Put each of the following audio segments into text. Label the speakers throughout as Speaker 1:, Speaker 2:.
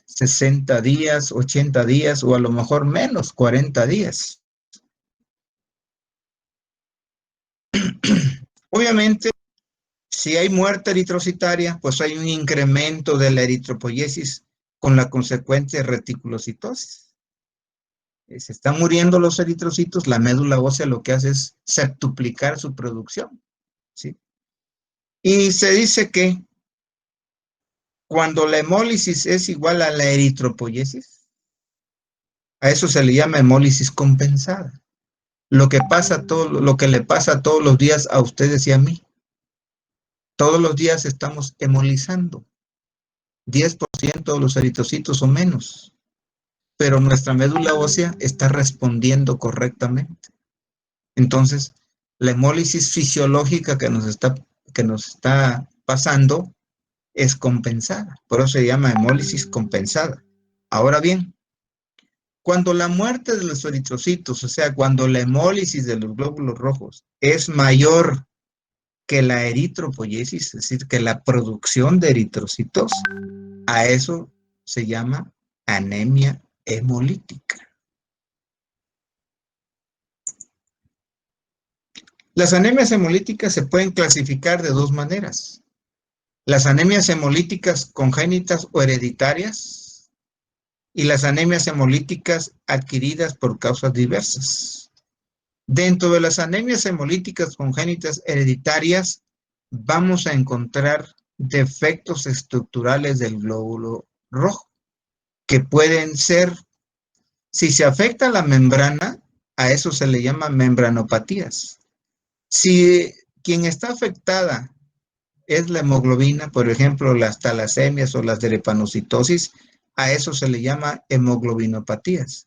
Speaker 1: 60 días, 80 días o a lo mejor menos, 40 días. Obviamente, si hay muerte eritrocitaria, pues hay un incremento de la eritropoiesis con la consecuente reticulocitosis. Se están muriendo los eritrocitos, la médula ósea lo que hace es septuplicar su producción, ¿sí? Y se dice que cuando la hemólisis es igual a la eritropoiesis, a eso se le llama hemólisis compensada. Lo que le pasa todos los días a ustedes y a mí. Todos los días estamos hemolizando. 10% de los eritrocitos o menos. Pero nuestra médula ósea está respondiendo correctamente. Entonces, la hemólisis fisiológica que nos está pasando es compensada. Por eso se llama hemólisis compensada. Ahora bien, cuando la muerte de los eritrocitos, o sea, cuando la hemólisis de los glóbulos rojos es mayor que la eritropoiesis, es decir, que la producción de eritrocitos, a eso se llama anemia hemolítica. Las anemias hemolíticas se pueden clasificar de dos maneras. Las anemias hemolíticas congénitas o hereditarias y las anemias hemolíticas adquiridas por causas diversas. Dentro de las anemias hemolíticas congénitas hereditarias vamos a encontrar defectos estructurales del glóbulo rojo, que pueden ser, si se afecta la membrana, a eso se le llama membranopatías. Si quien está afectada es la hemoglobina, por ejemplo, las talasemias o las drepanocitosis, a eso se le llama hemoglobinopatías.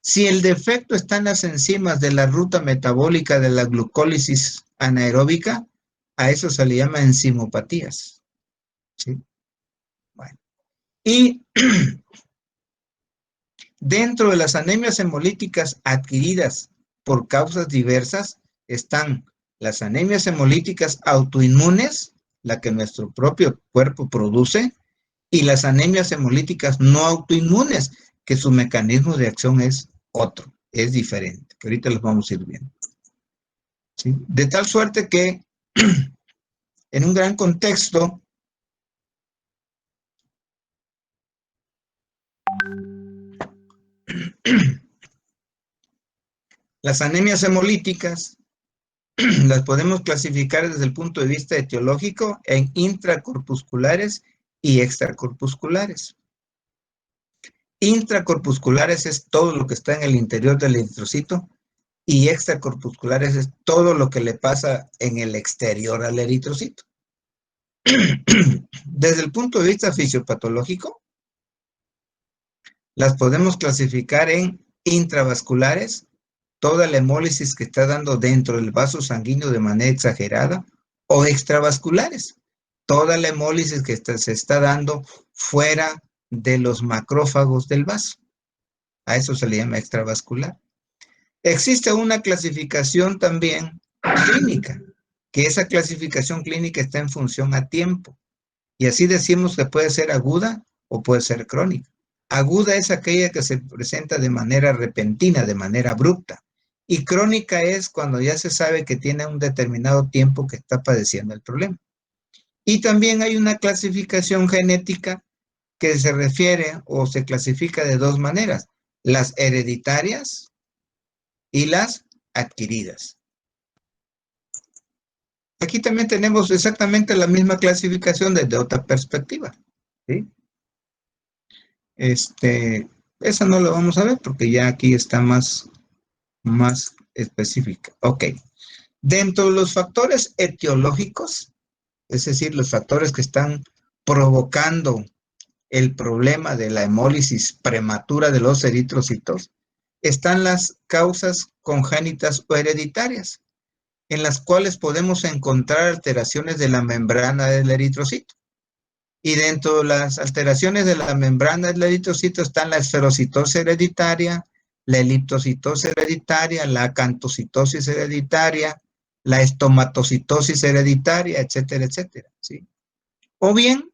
Speaker 1: Si el defecto está en las enzimas de la ruta metabólica de la glucólisis anaeróbica, a eso se le llama enzimopatías. ¿Sí? Bueno. Y dentro de las anemias hemolíticas adquiridas por causas diversas están las anemias hemolíticas autoinmunes, la que nuestro propio cuerpo produce, y las anemias hemolíticas no autoinmunes, que su mecanismo de acción es otro, es diferente, que ahorita los vamos a ir viendo. ¿Sí? De tal suerte que en un gran contexto, las anemias hemolíticas las podemos clasificar desde el punto de vista etiológico en intracorpusculares y extracorpusculares. Intracorpusculares es todo lo que está en el interior del eritrocito y extracorpusculares es todo lo que le pasa en el exterior al eritrocito. Desde el punto de vista fisiopatológico, las podemos clasificar en intravasculares, toda la hemólisis que está dando dentro del vaso sanguíneo de manera exagerada, o extravasculares, toda la hemólisis que se está dando fuera de los macrófagos del vaso. A eso se le llama extravascular. Existe una clasificación también clínica, que esa clasificación clínica está en función a tiempo. Y así decimos que puede ser aguda o puede ser crónica. Aguda es aquella que se presenta de manera repentina, de manera abrupta. Y crónica es cuando ya se sabe que tiene un determinado tiempo que está padeciendo el problema. Y también hay una clasificación genética que se refiere o se clasifica de dos maneras, las hereditarias y las adquiridas. Aquí también tenemos exactamente la misma clasificación desde otra perspectiva. ¿Sí? Esa no la vamos a ver porque ya aquí está más específica. Ok. Dentro de los factores etiológicos, es decir, los factores que están provocando el problema de la hemólisis prematura de los eritrocitos, están las causas congénitas o hereditarias, en las cuales podemos encontrar alteraciones de la membrana del eritrocito. Y dentro de las alteraciones de la membrana del eritrocito están la esferocitosis hereditaria, la eliptocitosis hereditaria, la acantocitosis hereditaria, la estomatocitosis hereditaria, etcétera, etcétera. ¿Sí? O bien,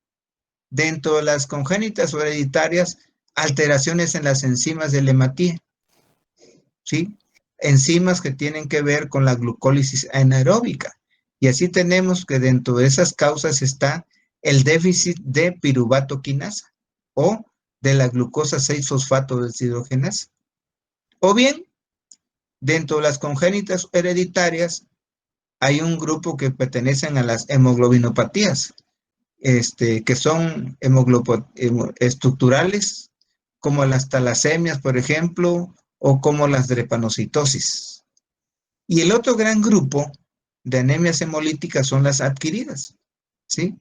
Speaker 1: Dentro de las congénitas o hereditarias, alteraciones en las enzimas de la hematía, ¿sí? Enzimas que tienen que ver con la glucólisis anaeróbica. Y así tenemos que dentro de esas causas está el déficit de piruvato quinasa o de la glucosa 6-fosfato deshidrogenasa. O bien, dentro de las congénitas hereditarias, hay un grupo que pertenecen a las hemoglobinopatías, que son estructurales, como las talasemias, por ejemplo, o como las drepanocitosis. Y el otro gran grupo de anemias hemolíticas son las adquiridas, ¿sí?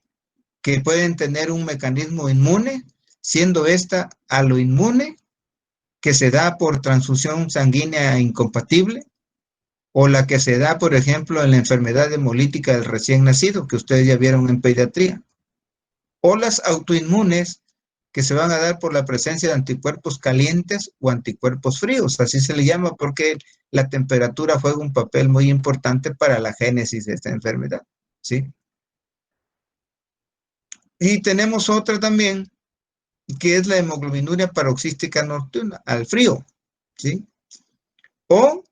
Speaker 1: Que pueden tener un mecanismo inmune, siendo esta aloinmune, que se da por transfusión sanguínea incompatible, o la que se da, por ejemplo, en la enfermedad hemolítica del recién nacido, que ustedes ya vieron en pediatría, o las autoinmunes, que se van a dar por la presencia de anticuerpos calientes o anticuerpos fríos. Así se le llama porque la temperatura juega un papel muy importante para la génesis de esta enfermedad, ¿sí? Y tenemos otra también, que es la hemoglobinuria paroxística nocturna, al frío, ¿sí? O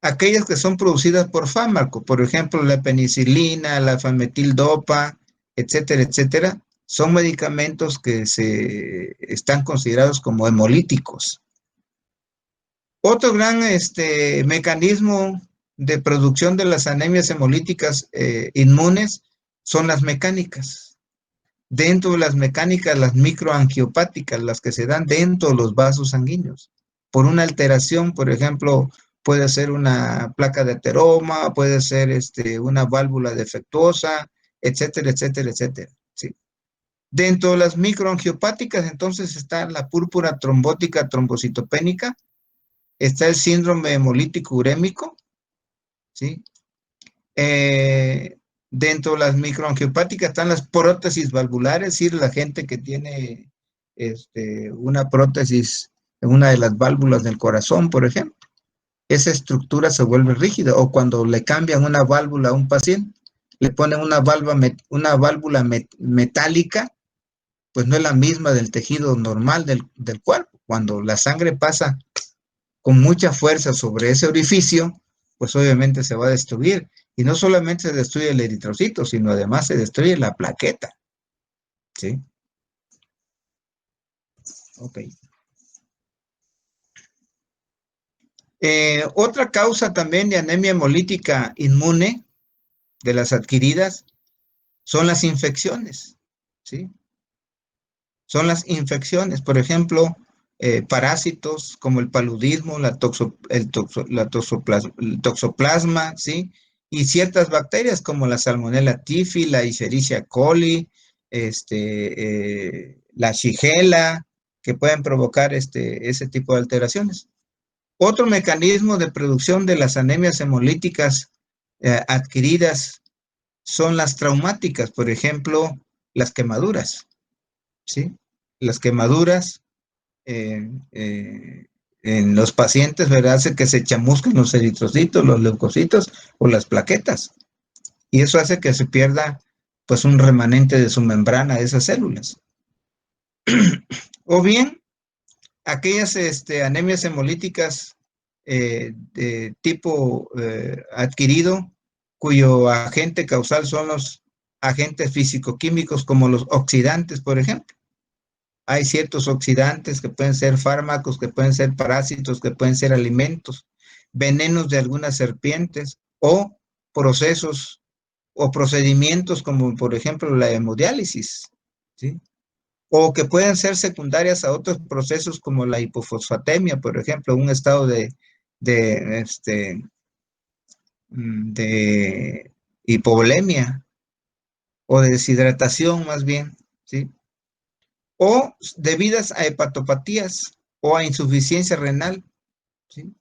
Speaker 1: aquellas que son producidas por fármaco, por ejemplo, la penicilina, la fametildopa, etcétera, etcétera, son medicamentos que se están considerados como hemolíticos. Otro gran mecanismo de producción de las anemias hemolíticas inmunes son las mecánicas. Dentro de las mecánicas, las microangiopáticas, las que se dan dentro de los vasos sanguíneos, por una alteración, por ejemplo, puede ser una placa de ateroma, puede ser una válvula defectuosa, etcétera, etcétera, etcétera. ¿Sí? Dentro de las microangiopáticas, entonces está la púrpura trombótica trombocitopénica, está el síndrome hemolítico urémico, ¿sí? Eh, Dentro de las microangiopáticas están las prótesis valvulares, es decir, la gente que tiene una prótesis en una de las válvulas del corazón, por ejemplo. Esa estructura se vuelve rígida, o cuando le cambian una válvula a un paciente, le ponen una válvula metálica, pues no es la misma del tejido normal del cuerpo. Cuando la sangre pasa con mucha fuerza sobre ese orificio, pues obviamente se va a destruir. Y no solamente se destruye el eritrocito, sino además se destruye la plaqueta. ¿Sí? Ok. Otra causa también de anemia hemolítica inmune de las adquiridas son las infecciones. ¿Sí? Son las infecciones, por ejemplo, parásitos como el paludismo, el toxoplasma, ¿sí? Y ciertas bacterias como la Salmonella typhi, la Escherichia coli, la Shigella, que pueden provocar ese tipo de alteraciones. Otro mecanismo de producción de las anemias hemolíticas adquiridas son las traumáticas, por ejemplo, las quemaduras. ¿Sí? Las quemaduras eh, eh, en los pacientes, ¿verdad? Hace que se chamusquen los eritrocitos, los leucocitos o las plaquetas. Y eso hace que se pierda, pues, un remanente de su membrana de esas células. O bien, aquellas anemias hemolíticas de tipo adquirido, cuyo agente causal son los agentes físico-químicos como los oxidantes, por ejemplo. Hay ciertos oxidantes que pueden ser fármacos, que pueden ser parásitos, que pueden ser alimentos, venenos de algunas serpientes o procesos o procedimientos como por ejemplo la hemodiálisis, ¿sí? O que pueden ser secundarias a otros procesos como la hipofosfatemia, por ejemplo, un estado de, de hipovolemia o de deshidratación más bien, ¿sí? O debidas a hepatopatías o a insuficiencia renal, ¿sí?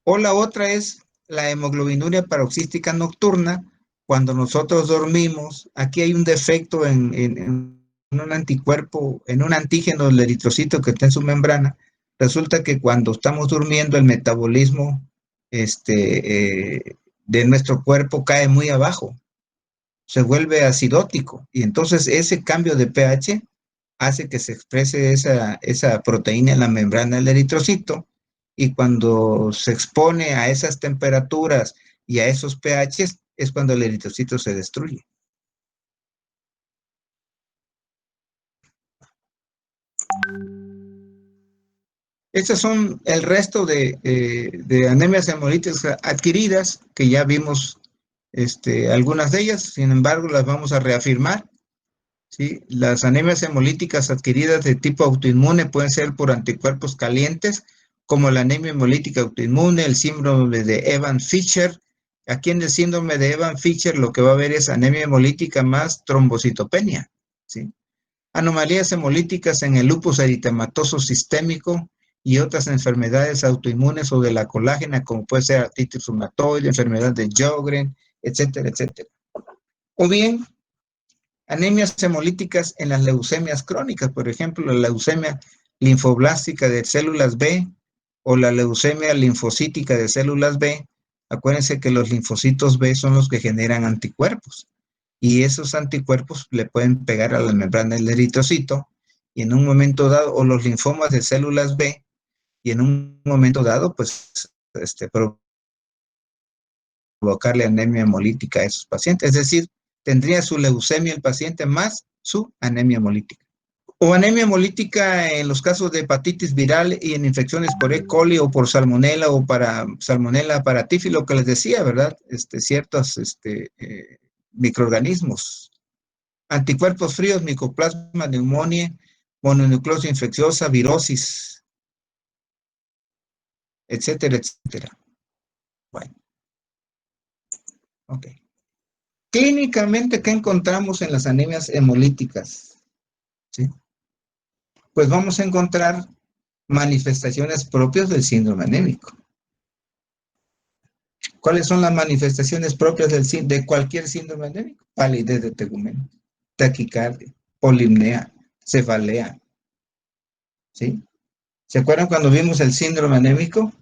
Speaker 1: O la otra es la hemoglobinuria paroxística nocturna, cuando nosotros dormimos. Aquí hay un defecto en un anticuerpo, en un antígeno del eritrocito que está en su membrana. Resulta que cuando estamos durmiendo el metabolismo de nuestro cuerpo cae muy abajo, se vuelve acidótico y entonces ese cambio de pH hace que se exprese esa proteína en la membrana del eritrocito, y cuando se expone a esas temperaturas y a esos pHs es cuando el eritrocito se destruye. Estos son el resto de anemias hemolíticas adquiridas, que ya vimos algunas de ellas. Sin embargo, las vamos a reafirmar, ¿sí? Las anemias hemolíticas adquiridas de tipo autoinmune pueden ser por anticuerpos calientes, como la anemia hemolítica autoinmune, el síndrome de Evans-Fischer. Aquí en el síndrome de Evans-Fischer lo que va a haber es anemia hemolítica más trombocitopenia, ¿sí? Anomalías hemolíticas en el lupus eritematoso sistémico y otras enfermedades autoinmunes o de la colágena, como puede ser artritis reumatoide, enfermedad de Sjögren, etcétera, etcétera. O bien, anemias hemolíticas en las leucemias crónicas, por ejemplo, la leucemia linfoblástica de células B o la leucemia linfocítica de células B. Acuérdense que los linfocitos B son los que generan anticuerpos, y esos anticuerpos le pueden pegar a la membrana del eritrocito, y en un momento dado, o los linfomas de células B, y en un momento dado, pues, provocarle anemia hemolítica a esos pacientes. Es decir, tendría su leucemia el paciente más su anemia hemolítica. O anemia hemolítica en los casos de hepatitis viral y en infecciones por E. coli o por salmonela o para salmonela paratífilo, lo que les decía, ¿verdad? Ciertos microorganismos. Anticuerpos fríos, micoplasma, neumonía, mononucleosis infecciosa, virosis, etcétera, etcétera. Bueno, ok. Clínicamente, ¿qué encontramos en las anemias hemolíticas? ¿Sí? Pues vamos a encontrar manifestaciones propias del síndrome anémico. ¿Cuáles son las manifestaciones propias de cualquier síndrome anémico? Palidez de tegumento, taquicardia, polipnea, cefalea, ¿sí? ¿Se acuerdan cuando vimos el síndrome anémico?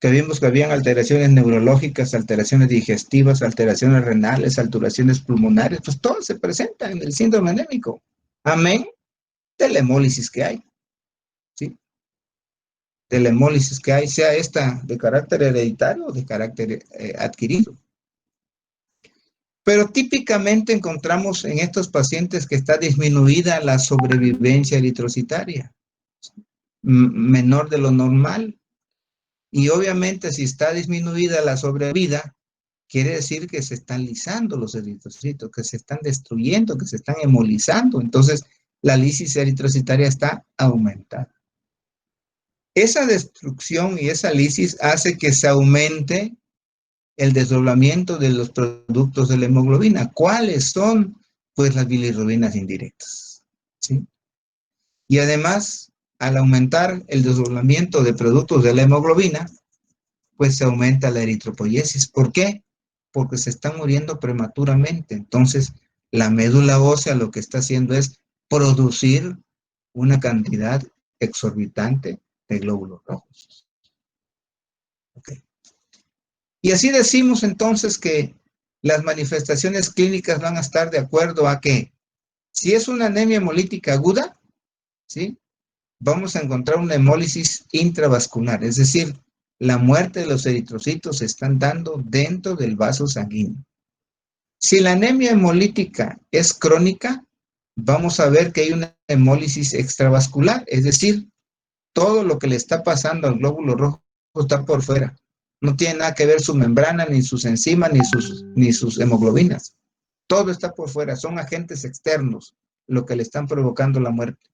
Speaker 1: Que vimos que habían alteraciones neurológicas, alteraciones digestivas, alteraciones renales, alteraciones pulmonares, pues todo se presenta en el síndrome anémico. Amén de la hemólisis que hay, ¿sí? De la hemólisis que hay, sea esta de carácter hereditario o de carácter adquirido. Pero típicamente encontramos en estos pacientes que está disminuida la sobrevivencia eritrocitaria, menor de lo normal. Y obviamente si está disminuida la sobrevida, quiere decir que se están lisando los eritrocitos, que se están destruyendo, que se están hemolizando. Entonces, la lisis eritrocitaria está aumentada. Esa destrucción y esa lisis hace que se aumente el desdoblamiento de los productos de la hemoglobina. ¿Cuáles son? Pues las bilirrubinas indirectas, ¿sí? Y además, al aumentar el desdoblamiento de productos de la hemoglobina, pues se aumenta la eritropoiesis. ¿Por qué? Porque se están muriendo prematuramente. Entonces, la médula ósea lo que está haciendo es producir una cantidad exorbitante de glóbulos rojos. Okay. Y así decimos entonces que las manifestaciones clínicas van a estar de acuerdo a que si es una anemia hemolítica aguda, ¿sí? Vamos a encontrar una hemólisis intravascular, es decir, la muerte de los eritrocitos se están dando dentro del vaso sanguíneo. Si la anemia hemolítica es crónica, vamos a ver que hay una hemólisis extravascular, es decir, todo lo que le está pasando al glóbulo rojo está por fuera. No tiene nada que ver su membrana, ni sus enzimas, ni sus hemoglobinas. Todo está por fuera, son agentes externos lo que le están provocando la muerte.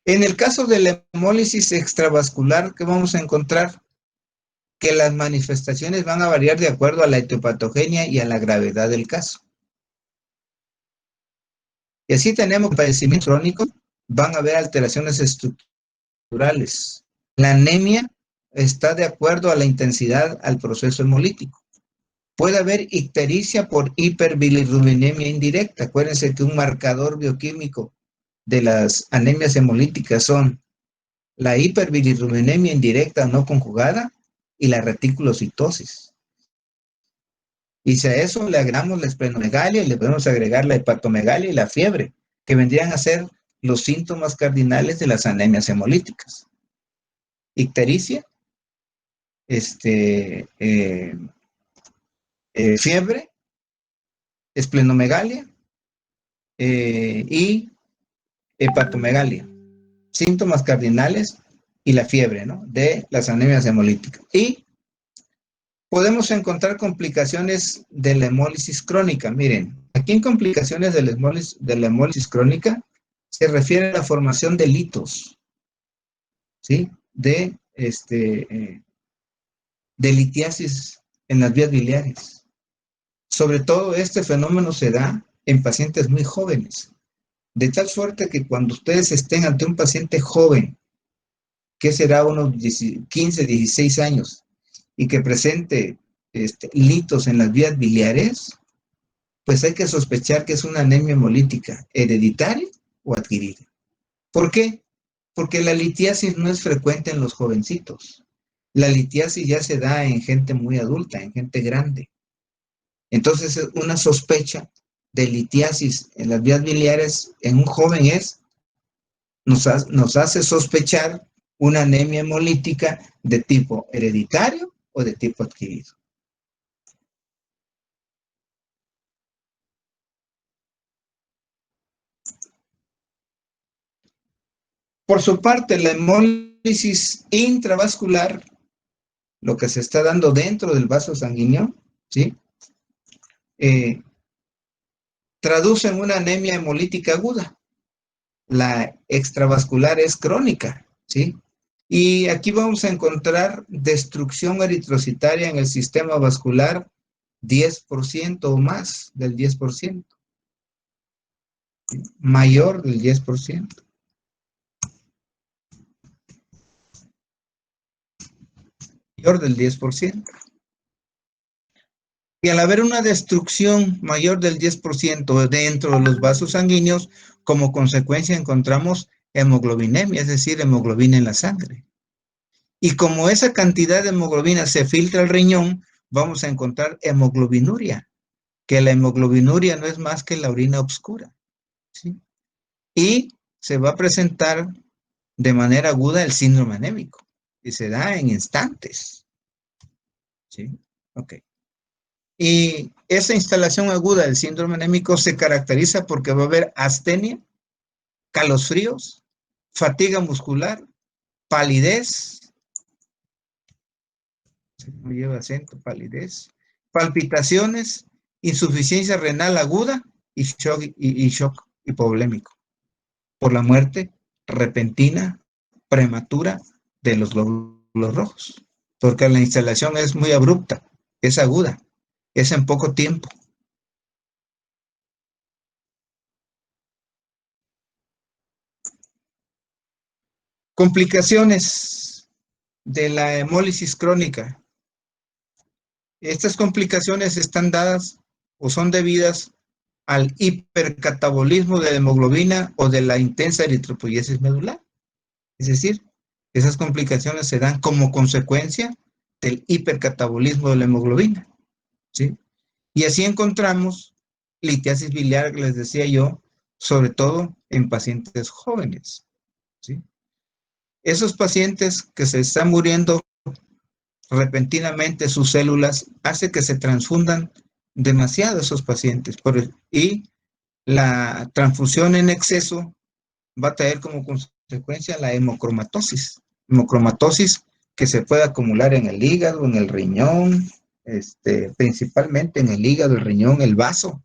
Speaker 1: En el caso de la hemólisis extravascular, ¿qué vamos a encontrar? Que las manifestaciones van a variar de acuerdo a la etiopatogenia y a la gravedad del caso. Y así tenemos padecimientos crónicos, van a haber alteraciones estructurales. La anemia está de acuerdo a la intensidad al proceso hemolítico. Puede haber ictericia por hiperbilirrubinemia indirecta. Acuérdense que un marcador bioquímico de las anemias hemolíticas son la hiperbilirrubinemia indirecta no conjugada y la reticulocitosis. Y si a eso le agregamos la esplenomegalia, le podemos agregar la hepatomegalia y la fiebre. que vendrían a ser los síntomas cardinales de las anemias hemolíticas. Ictericia, fiebre, esplenomegalia y hepatomegalia. Síntomas cardinales y la fiebre, ¿no?, de las anemias hemolíticas. Y podemos encontrar complicaciones de la hemólisis crónica. Miren, aquí en complicaciones de la hemólisis crónica se refiere a la formación de litos, ¿sí?, de litiasis en las vías biliares. Sobre todo este fenómeno se da en pacientes muy jóvenes, de tal suerte que cuando ustedes estén ante un paciente joven, que será unos 15, 16 años, y que presente litos en las vías biliares, pues hay que sospechar que es una anemia hemolítica hereditaria o adquirida. ¿Por qué? Porque la litiasis no es frecuente en los jovencitos. La litiasis ya se da en gente muy adulta, en gente grande. Entonces, una sospecha de litiasis en las vías biliares en un joven nos hace sospechar una anemia hemolítica de tipo hereditario o de tipo adquirido. Por su parte, la hemólisis intravascular, lo que se está dando dentro del vaso sanguíneo, ¿sí?, traduce en una anemia hemolítica aguda. La extravascular es crónica, ¿sí? Y aquí vamos a encontrar destrucción eritrocitaria en el sistema vascular 10% o más del 10%, mayor del 10%. Mayor del 10%. Y al haber una destrucción mayor del 10% dentro de los vasos sanguíneos, como consecuencia encontramos hemoglobinemia, es decir, hemoglobina en la sangre. Y como esa cantidad de hemoglobina se filtra al riñón, vamos a encontrar hemoglobinuria, que la hemoglobinuria no es más que la orina oscura, ¿sí? Y se va a presentar de manera aguda el síndrome anémico, y se da en instantes, ¿sí? Ok. Y esa instalación aguda del síndrome anémico se caracteriza porque va a haber astenia, calosfríos, fatiga muscular, palidez, no lleva acento, palidez, palpitaciones, insuficiencia renal aguda y shock hipovolémico por la muerte repentina, prematura de los glóbulos rojos, porque la instalación es muy abrupta, es aguda, es en poco tiempo. Complicaciones de la hemólisis crónica. Estas complicaciones están dadas o son debidas al hipercatabolismo de la hemoglobina o de la intensa eritropoiesis medular. Es decir, esas complicaciones se dan como consecuencia del hipercatabolismo de la hemoglobina, ¿sí? Y así encontramos litiasis biliar, que les decía yo, sobre todo en pacientes jóvenes, ¿sí? Esos pacientes que se están muriendo repentinamente sus células hace que se transfundan demasiado esos pacientes y la transfusión en exceso va a traer como consecuencia la hemocromatosis que se puede acumular en el hígado, en el riñón, principalmente en el hígado, el riñón, el vaso,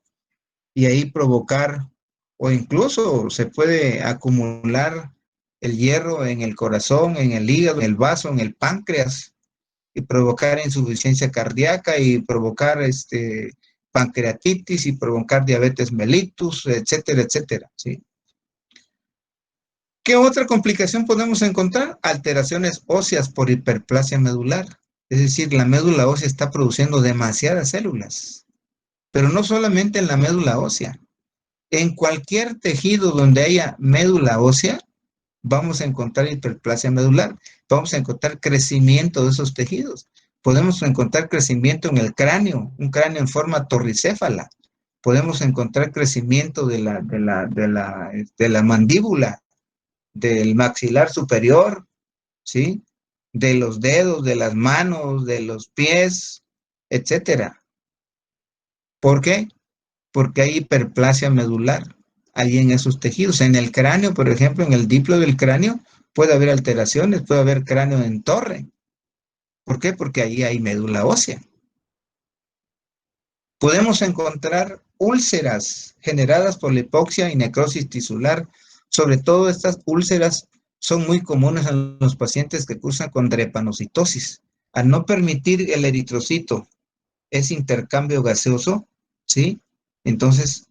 Speaker 1: y ahí provocar, o incluso se puede acumular el hierro en el corazón, en el hígado, en el vaso, en el páncreas, y provocar insuficiencia cardíaca y provocar pancreatitis y provocar diabetes mellitus, etcétera, etcétera, ¿sí? ¿Qué otra complicación podemos encontrar? Alteraciones óseas por hiperplasia medular. Es decir, la médula ósea está produciendo demasiadas células, pero no solamente en la médula ósea. En cualquier tejido donde haya médula ósea, vamos a encontrar hiperplasia medular, vamos a encontrar crecimiento de esos tejidos. Podemos encontrar crecimiento en el cráneo, un cráneo en forma torricéfala. podemos encontrar crecimiento de la mandíbula, del maxilar superior, ¿sí? De los dedos, de las manos, de los pies, etcétera. ¿Por qué? Porque hay hiperplasia medular ahí en esos tejidos. En el cráneo, por ejemplo, en el diplo del cráneo, puede haber alteraciones, puede haber cráneo en torre. ¿Por qué? Porque ahí hay médula ósea. Podemos encontrar úlceras generadas por la hipoxia y necrosis tisular. Sobre todo estas úlceras son muy comunes en los pacientes que cursan con drepanocitosis. Al no permitir el eritrocito ese intercambio gaseoso, ¿sí? Entonces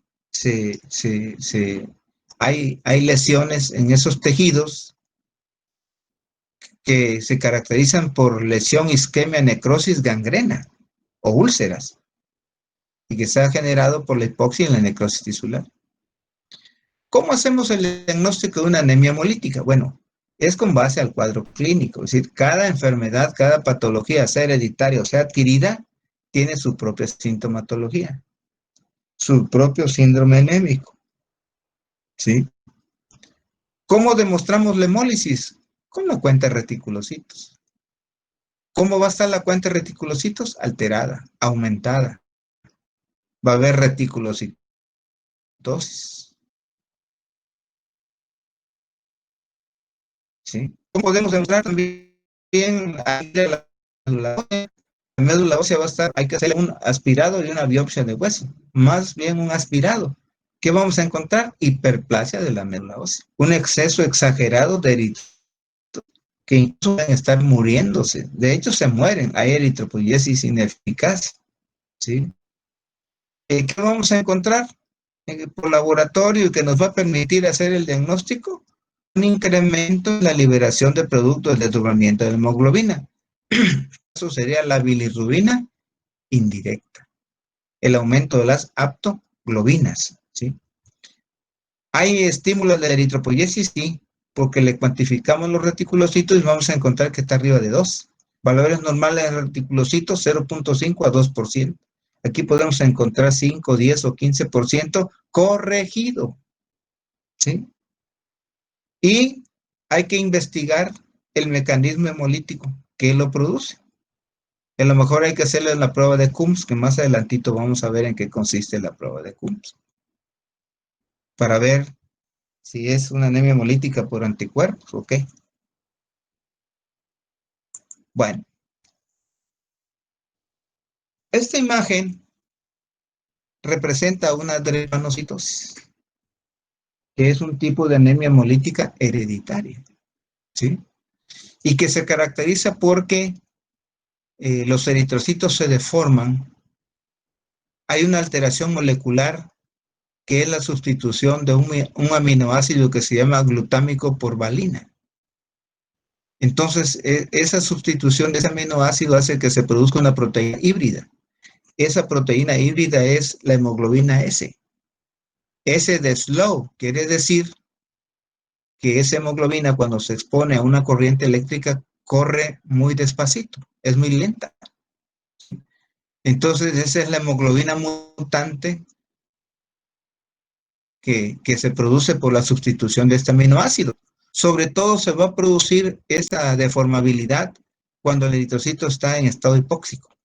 Speaker 1: hay lesiones en esos tejidos que se caracterizan por lesión, isquemia, necrosis, gangrena o úlceras, y que se ha generado por la hipoxia y la necrosis tisular. ¿Cómo hacemos el diagnóstico de una anemia hemolítica? Bueno, es con base al cuadro clínico, es decir, cada enfermedad, cada patología, sea hereditaria o sea adquirida, tiene su propia sintomatología, su propio síndrome anémico, ¿sí? ¿Cómo demostramos la hemólisis? Con la cuenta de reticulocitos. ¿Cómo va a estar la cuenta de reticulocitos? Alterada, aumentada. Va a haber reticulocitosis. ¿Sí? ¿Cómo podemos demostrar también la médula ósea? La médula ósea va a estar, hay que hacerle un aspirado y una biopsia de hueso. Más bien un aspirado. ¿Qué vamos a encontrar? Hiperplasia de la médula ósea. Un exceso exagerado de eritrocitos que incluso pueden estar muriéndose. De hecho, se mueren. Hay eritropoyesis ineficaz. ¿Sí? ¿Qué vamos a encontrar por laboratorio que nos va a permitir hacer el diagnóstico? Un incremento en la liberación de productos del desdoblamiento de la hemoglobina. Eso sería la bilirrubina indirecta. El aumento de las aptoglobinas. ¿Sí? ¿Hay estímulos de la eritropoyesis? Sí, porque le cuantificamos los reticulocitos y vamos a encontrar que está arriba de 2. Valores normales de reticulocitos 0.5 a 2%. Aquí podemos encontrar 5, 10 o 15% corregido. ¿Sí? Y hay que investigar el mecanismo hemolítico que lo produce. A lo mejor hay que hacerle la prueba de Coombs, que más adelantito vamos a ver en qué consiste la prueba de Coombs, para ver si es una anemia hemolítica por anticuerpos o qué. Bueno, esta imagen representa una drepanocitosis, que es un tipo de anemia hemolítica hereditaria, ¿sí? Y que se caracteriza porque los eritrocitos se deforman. Hay una alteración molecular que es la sustitución de un aminoácido que se llama glutámico por valina. Entonces, esa sustitución de ese aminoácido hace que se produzca una proteína híbrida. Esa proteína híbrida es la hemoglobina S. S de slow quiere decir que esa hemoglobina, cuando se expone a una corriente eléctrica, corre muy despacito, es muy lenta. Entonces, esa es la hemoglobina mutante que se produce por la sustitución de este aminoácido. Sobre todo se va a producir esta deformabilidad cuando el eritrocito está en estado hipóxico.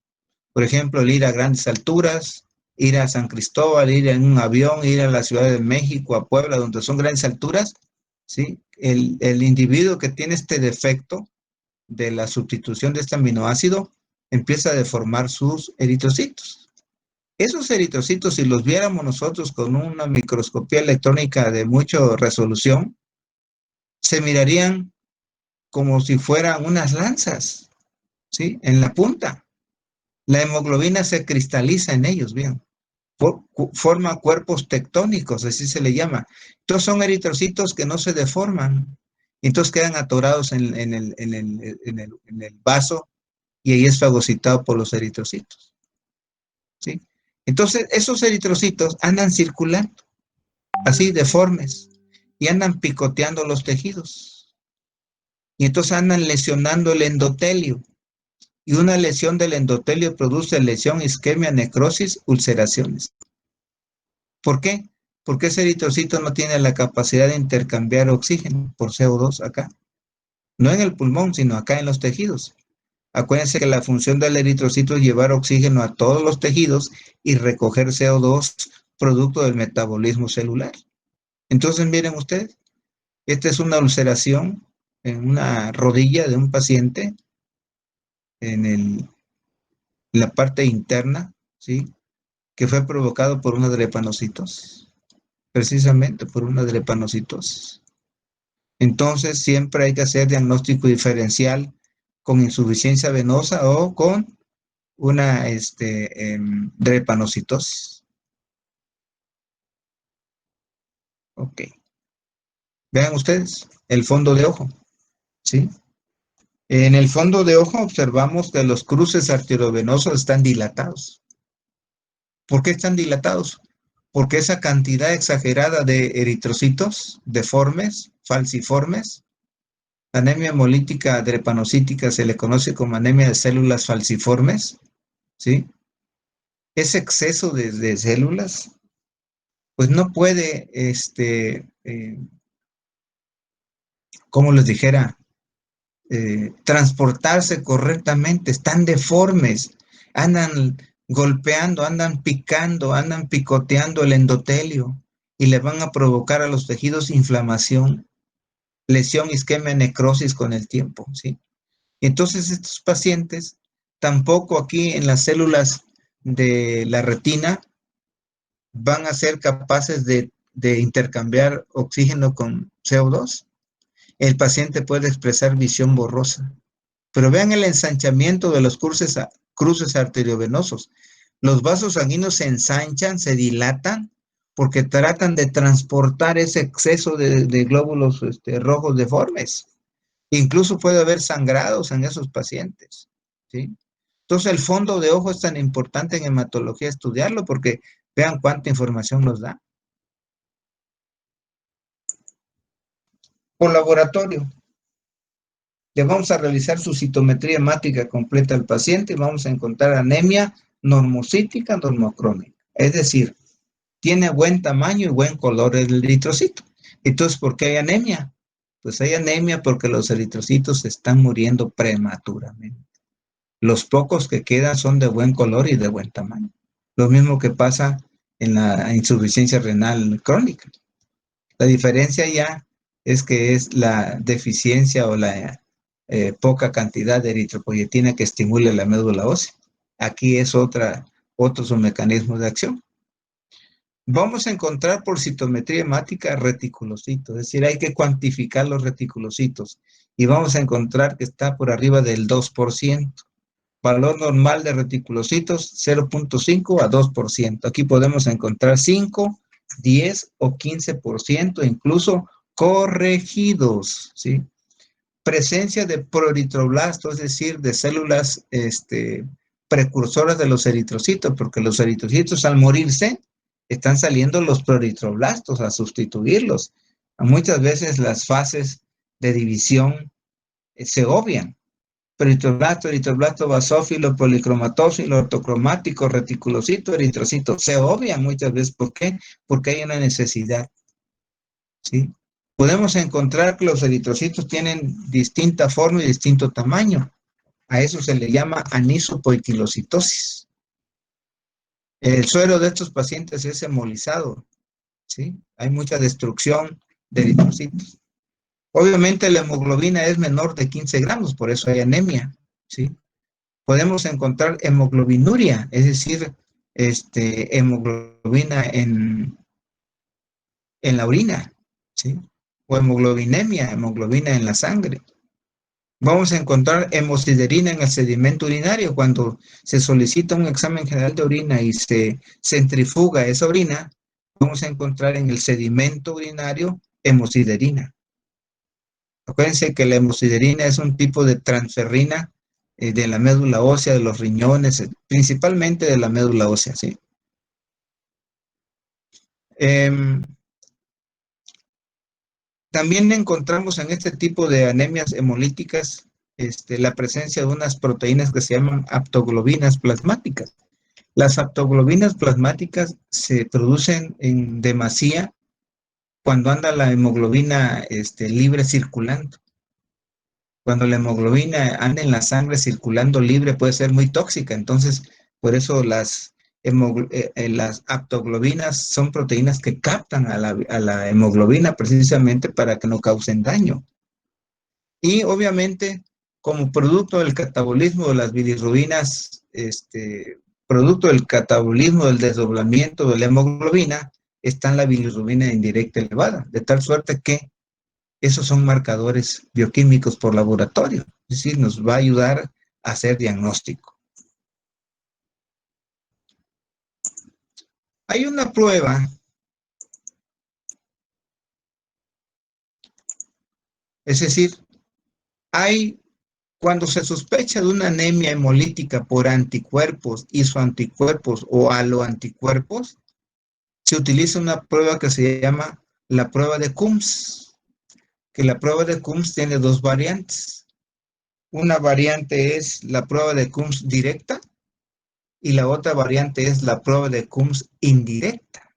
Speaker 1: Por ejemplo, el ir a grandes alturas, ir a San Cristóbal, ir en un avión, ir a la Ciudad de México, a Puebla, donde son grandes alturas, ¿sí? El individuo que tiene este defecto de la sustitución de este aminoácido empieza a deformar sus eritrocitos. Esos eritrocitos, si los viéramos nosotros con una microscopía electrónica de mucha resolución, se mirarían como si fueran unas lanzas, ¿sí? En la punta. La hemoglobina se cristaliza en ellos, bien. Forma cuerpos tectónicos, así se le llama. Entonces son eritrocitos que no se deforman. Entonces quedan atorados en el vaso y ahí es fagocitado por los eritrocitos. ¿Sí? Entonces esos eritrocitos andan circulando, así deformes, y andan picoteando los tejidos. Y entonces andan lesionando el endotelio. Y una lesión del endotelio produce lesión, isquemia, necrosis, ulceraciones. ¿Por qué? Porque ese eritrocito no tiene la capacidad de intercambiar oxígeno por CO2 acá. No en el pulmón, sino acá en los tejidos. Acuérdense que la función del eritrocito es llevar oxígeno a todos los tejidos y recoger CO2 producto del metabolismo celular. Entonces, miren ustedes, esta es una ulceración en una rodilla de un paciente en la parte interna, ¿sí? Que fue provocado por una drepanocitosis, precisamente por una drepanocitosis. Entonces, siempre hay que hacer diagnóstico diferencial con insuficiencia venosa o con una drepanocitosis. Ok. Vean ustedes el fondo de ojo, ¿sí? En el fondo de ojo observamos que los cruces arteriovenosos están dilatados. ¿Por qué están dilatados? Porque esa cantidad exagerada de eritrocitos deformes, falciformes, anemia hemolítica drepanocítica se le conoce como anemia de células falciformes, ¿sí? Ese exceso de células, pues no puede, como les dijera, transportarse correctamente, están deformes, andan golpeando, andan picando, andan picoteando el endotelio y le van a provocar a los tejidos inflamación, lesión, isquemia, necrosis con el tiempo, ¿sí? Entonces estos pacientes tampoco aquí en las células de la retina van a ser capaces de intercambiar oxígeno con CO2. El paciente puede expresar visión borrosa. Pero vean el ensanchamiento de los cruces arteriovenosos. Los vasos sanguíneos se ensanchan, se dilatan, porque tratan de transportar ese exceso de glóbulos rojos deformes. Incluso puede haber sangrados en esos pacientes, ¿sí? Entonces el fondo de ojo es tan importante en hematología estudiarlo porque vean cuánta información nos da. Por laboratorio, le vamos a realizar su citometría hemática completa al paciente y vamos a encontrar anemia normocítica, normocrónica. Es decir, tiene buen tamaño y buen color el eritrocito. Entonces, ¿por qué hay anemia? Pues hay anemia porque los eritrocitos se están muriendo prematuramente. Los pocos que quedan son de buen color y de buen tamaño. Lo mismo que pasa en la insuficiencia renal crónica. La diferencia ya es que es la deficiencia o la poca cantidad de eritropoyetina que estimula la médula ósea. Aquí es otro su mecanismo de acción. Vamos a encontrar por citometría hemática reticulocitos, es decir, hay que cuantificar los reticulocitos y vamos a encontrar que está por arriba del 2%. Valor normal de reticulocitos 0.5 a 2%. Aquí podemos encontrar 5, 10 o 15%, incluso corregidos, ¿sí? Presencia de proeritroblastos, es decir, de células precursoras de los eritrocitos, porque los eritrocitos al morirse están saliendo los proeritroblastos a sustituirlos. Muchas veces las fases de división se obvian. Eritroblasto basófilo, policromatófilo, ortocromático, reticulocito, eritrocito. Se obvian muchas veces. ¿Por qué? Porque hay una necesidad, ¿sí? Podemos encontrar que los eritrocitos tienen distinta forma y distinto tamaño. A eso se le llama anisopoiquilocitosis. El suero de estos pacientes es hemolizado, ¿sí? Hay mucha destrucción de eritrocitos. Obviamente la hemoglobina es menor de 15 gramos, por eso hay anemia, ¿sí? Podemos encontrar hemoglobinuria, es decir, hemoglobina en la orina, ¿sí? O hemoglobinemia, hemoglobina en la sangre. Vamos a encontrar hemosiderina en el sedimento urinario. Cuando se solicita un examen general de orina y se centrifuga esa orina, vamos a encontrar en el sedimento urinario hemosiderina. Acuérdense que la hemosiderina es un tipo de transferrina de la médula ósea, de los riñones, principalmente de la médula ósea, ¿sí? También encontramos en este tipo de anemias hemolíticas la presencia de unas proteínas que se llaman aptoglobinas plasmáticas. Las aptoglobinas plasmáticas se producen en demasía cuando anda la hemoglobina libre circulando. Cuando la hemoglobina anda en la sangre circulando libre puede ser muy tóxica. Entonces, por eso las aptoglobinas son proteínas que captan a la hemoglobina precisamente para que no causen daño. Y obviamente, como producto del catabolismo de las bilirrubinas, producto del catabolismo del desdoblamiento de la hemoglobina, está la bilirrubina indirecta elevada, de tal suerte que esos son marcadores bioquímicos por laboratorio, es decir, nos va a ayudar a hacer diagnóstico. Hay una prueba, es decir, cuando se sospecha de una anemia hemolítica por anticuerpos, isoanticuerpos o aloanticuerpos, se utiliza una prueba que se llama la prueba de Coombs, que la prueba de Coombs tiene dos variantes. Una variante es la prueba de Coombs directa y la otra variante es la prueba de Coombs indirecta.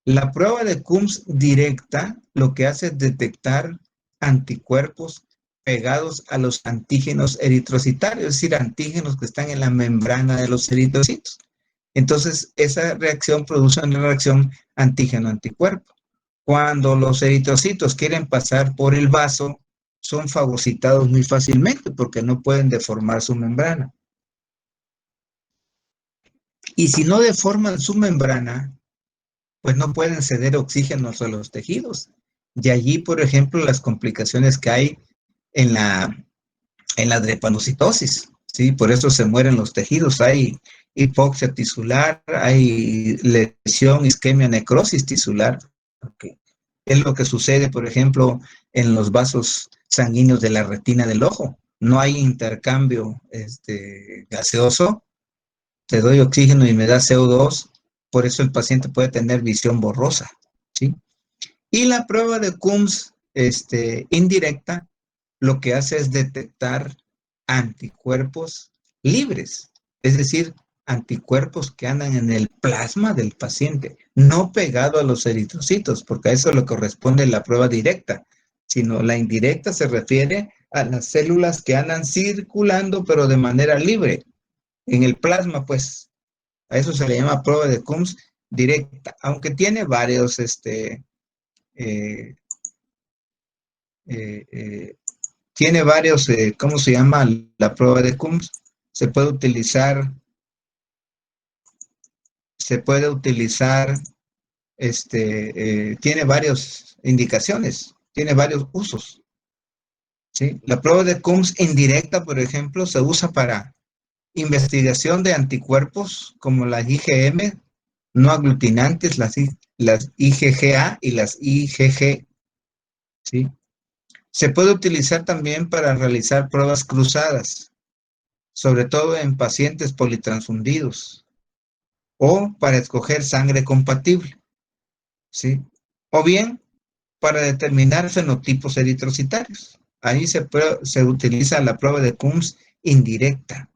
Speaker 1: La prueba de Coombs directa lo que hace es detectar anticuerpos pegados a los antígenos eritrocitarios, es decir, antígenos que están en la membrana de los eritrocitos. Entonces, esa reacción produce una reacción antígeno-anticuerpo. Cuando los eritrocitos quieren pasar por el vaso, son fagocitados muy fácilmente porque no pueden deformar su membrana. Y si no deforman su membrana, pues no pueden ceder oxígeno a los tejidos. De allí, por ejemplo, las complicaciones que hay en la drepanocitosis, ¿sí? Por eso se mueren los tejidos. Hay hipoxia tisular, hay lesión, isquemia, necrosis tisular. Okay. Es lo que sucede, por ejemplo, en los vasos sanguíneos de la retina del ojo. No hay intercambio gaseoso. Te doy oxígeno y me da CO2, por eso el paciente puede tener visión borrosa, ¿sí? Y la prueba de Coombs indirecta lo que hace es detectar anticuerpos libres, es decir, anticuerpos que andan en el plasma del paciente, no pegado a los eritrocitos, porque a eso le corresponde la prueba directa, sino la indirecta se refiere a las células que andan circulando, pero de manera libre, en el plasma, pues. A eso se le llama prueba de Coombs directa, aunque tiene varios, tiene varios, ¿cómo se llama la prueba de Coombs? Se puede utilizar, tiene varias indicaciones, tiene varios usos, ¿sí? La prueba de Coombs indirecta, por ejemplo, se usa para investigación de anticuerpos como las IgM, no aglutinantes, las IgGA y las IgG, ¿sí? Se puede utilizar también para realizar pruebas cruzadas, sobre todo en pacientes politransfundidos, o para escoger sangre compatible, ¿sí? O bien para determinar fenotipos eritrocitarios. Ahí se utiliza la prueba de Coombs indirecta.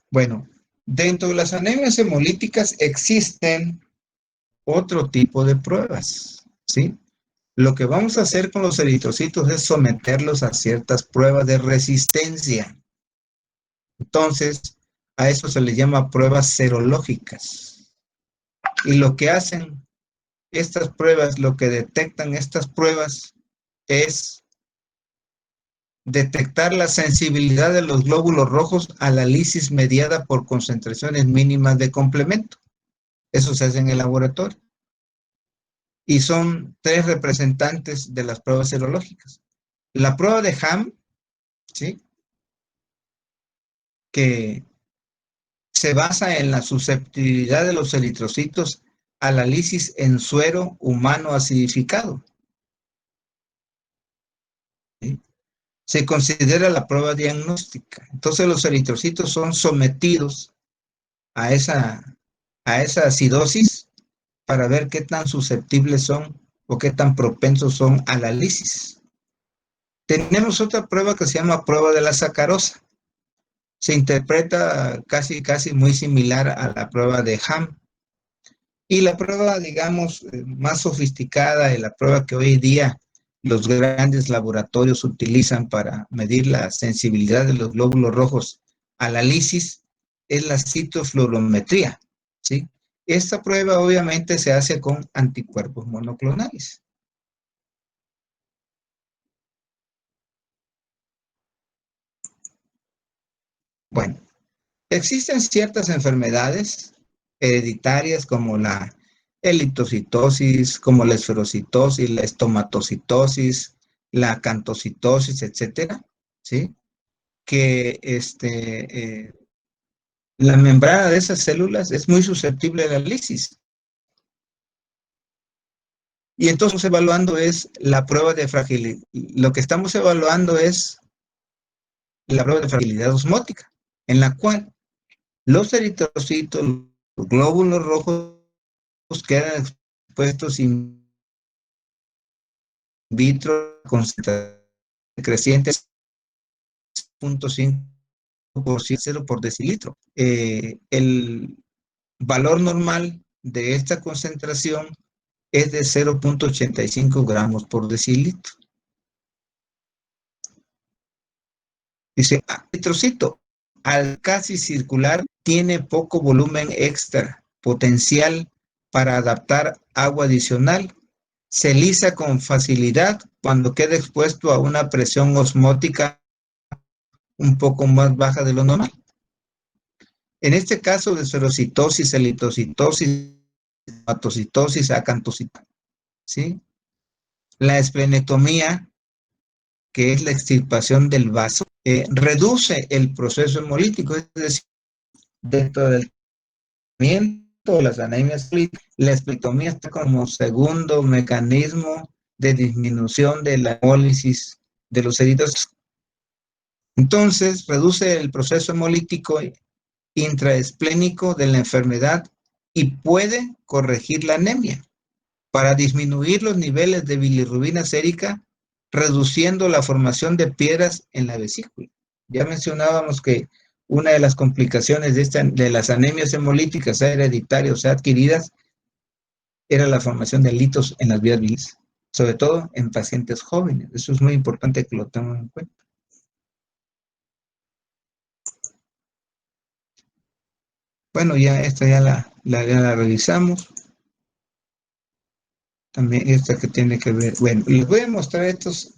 Speaker 1: Bueno, dentro de las anemias hemolíticas existen otro tipo de pruebas, ¿sí? Lo que vamos a hacer con los eritrocitos es someterlos a ciertas pruebas de resistencia. Entonces, a eso se le llama pruebas serológicas. Y lo que hacen estas pruebas, lo que detectan estas pruebas es detectar la sensibilidad de los glóbulos rojos a la lisis mediada por concentraciones mínimas de complemento. Eso se hace en el laboratorio. Y son tres representantes de las pruebas serológicas. La prueba de Ham, ¿sí? Que se basa en la susceptibilidad de los eritrocitos a la lisis en suero humano acidificado, ¿sí? Se considera la prueba diagnóstica. Entonces los eritrocitos son sometidos a esa acidosis para ver qué tan susceptibles son o qué tan propensos son a la lisis. Tenemos otra prueba que se llama prueba de la sacarosa. Se interpreta casi muy similar a la prueba de Ham. Y la prueba, digamos, más sofisticada y la prueba que hoy día los grandes laboratorios utilizan para medir la sensibilidad de los glóbulos rojos a la lisis es la citofluorometría, ¿sí? Esta prueba obviamente se hace con anticuerpos monoclonales. Bueno, existen ciertas enfermedades hereditarias como la eritrocitosis, como la esferocitosis, la estomatocitosis, la acantocitosis, etcétera, ¿sí? Que la membrana de esas células es muy susceptible a la lisis. Y entonces evaluando es la prueba de fragilidad. Lo que estamos evaluando es la prueba de fragilidad osmótica, en la cual los eritrocitos, los glóbulos rojos quedan expuestos in vitro concentración creciente 0.5% por decilitro. El valor normal de esta concentración es de 0.85 gramos por decilitro. Dice, eritrocito, al casi circular, tiene poco volumen extra, potencial para adaptar agua adicional. Se lisa con facilidad cuando queda expuesto a una presión osmótica un poco más baja de lo normal. En este caso de esferocitosis, eritrocitosis, hematocitosis, acantocitosis, ¿sí? La esplenectomía, que es la extirpación del vaso, reduce el proceso hemolítico, es decir, dentro del tratamiento de las anemias, la esplenectomía está como segundo mecanismo de disminución de la hemólisis de los eritrocitos. Entonces, reduce el proceso hemolítico intraesplénico de la enfermedad y puede corregir la anemia para disminuir los niveles de bilirrubina sérica, reduciendo la formación de piedras en la vesícula. Ya mencionábamos que una de las complicaciones de las anemias hemolíticas, sea hereditarias o sea adquiridas, era la formación de litos en las vías biliares, sobre todo en pacientes jóvenes. Eso es muy importante que lo tengan en cuenta. Bueno, ya esta ya la revisamos. También esta que tiene que ver, bueno, les voy a mostrar estas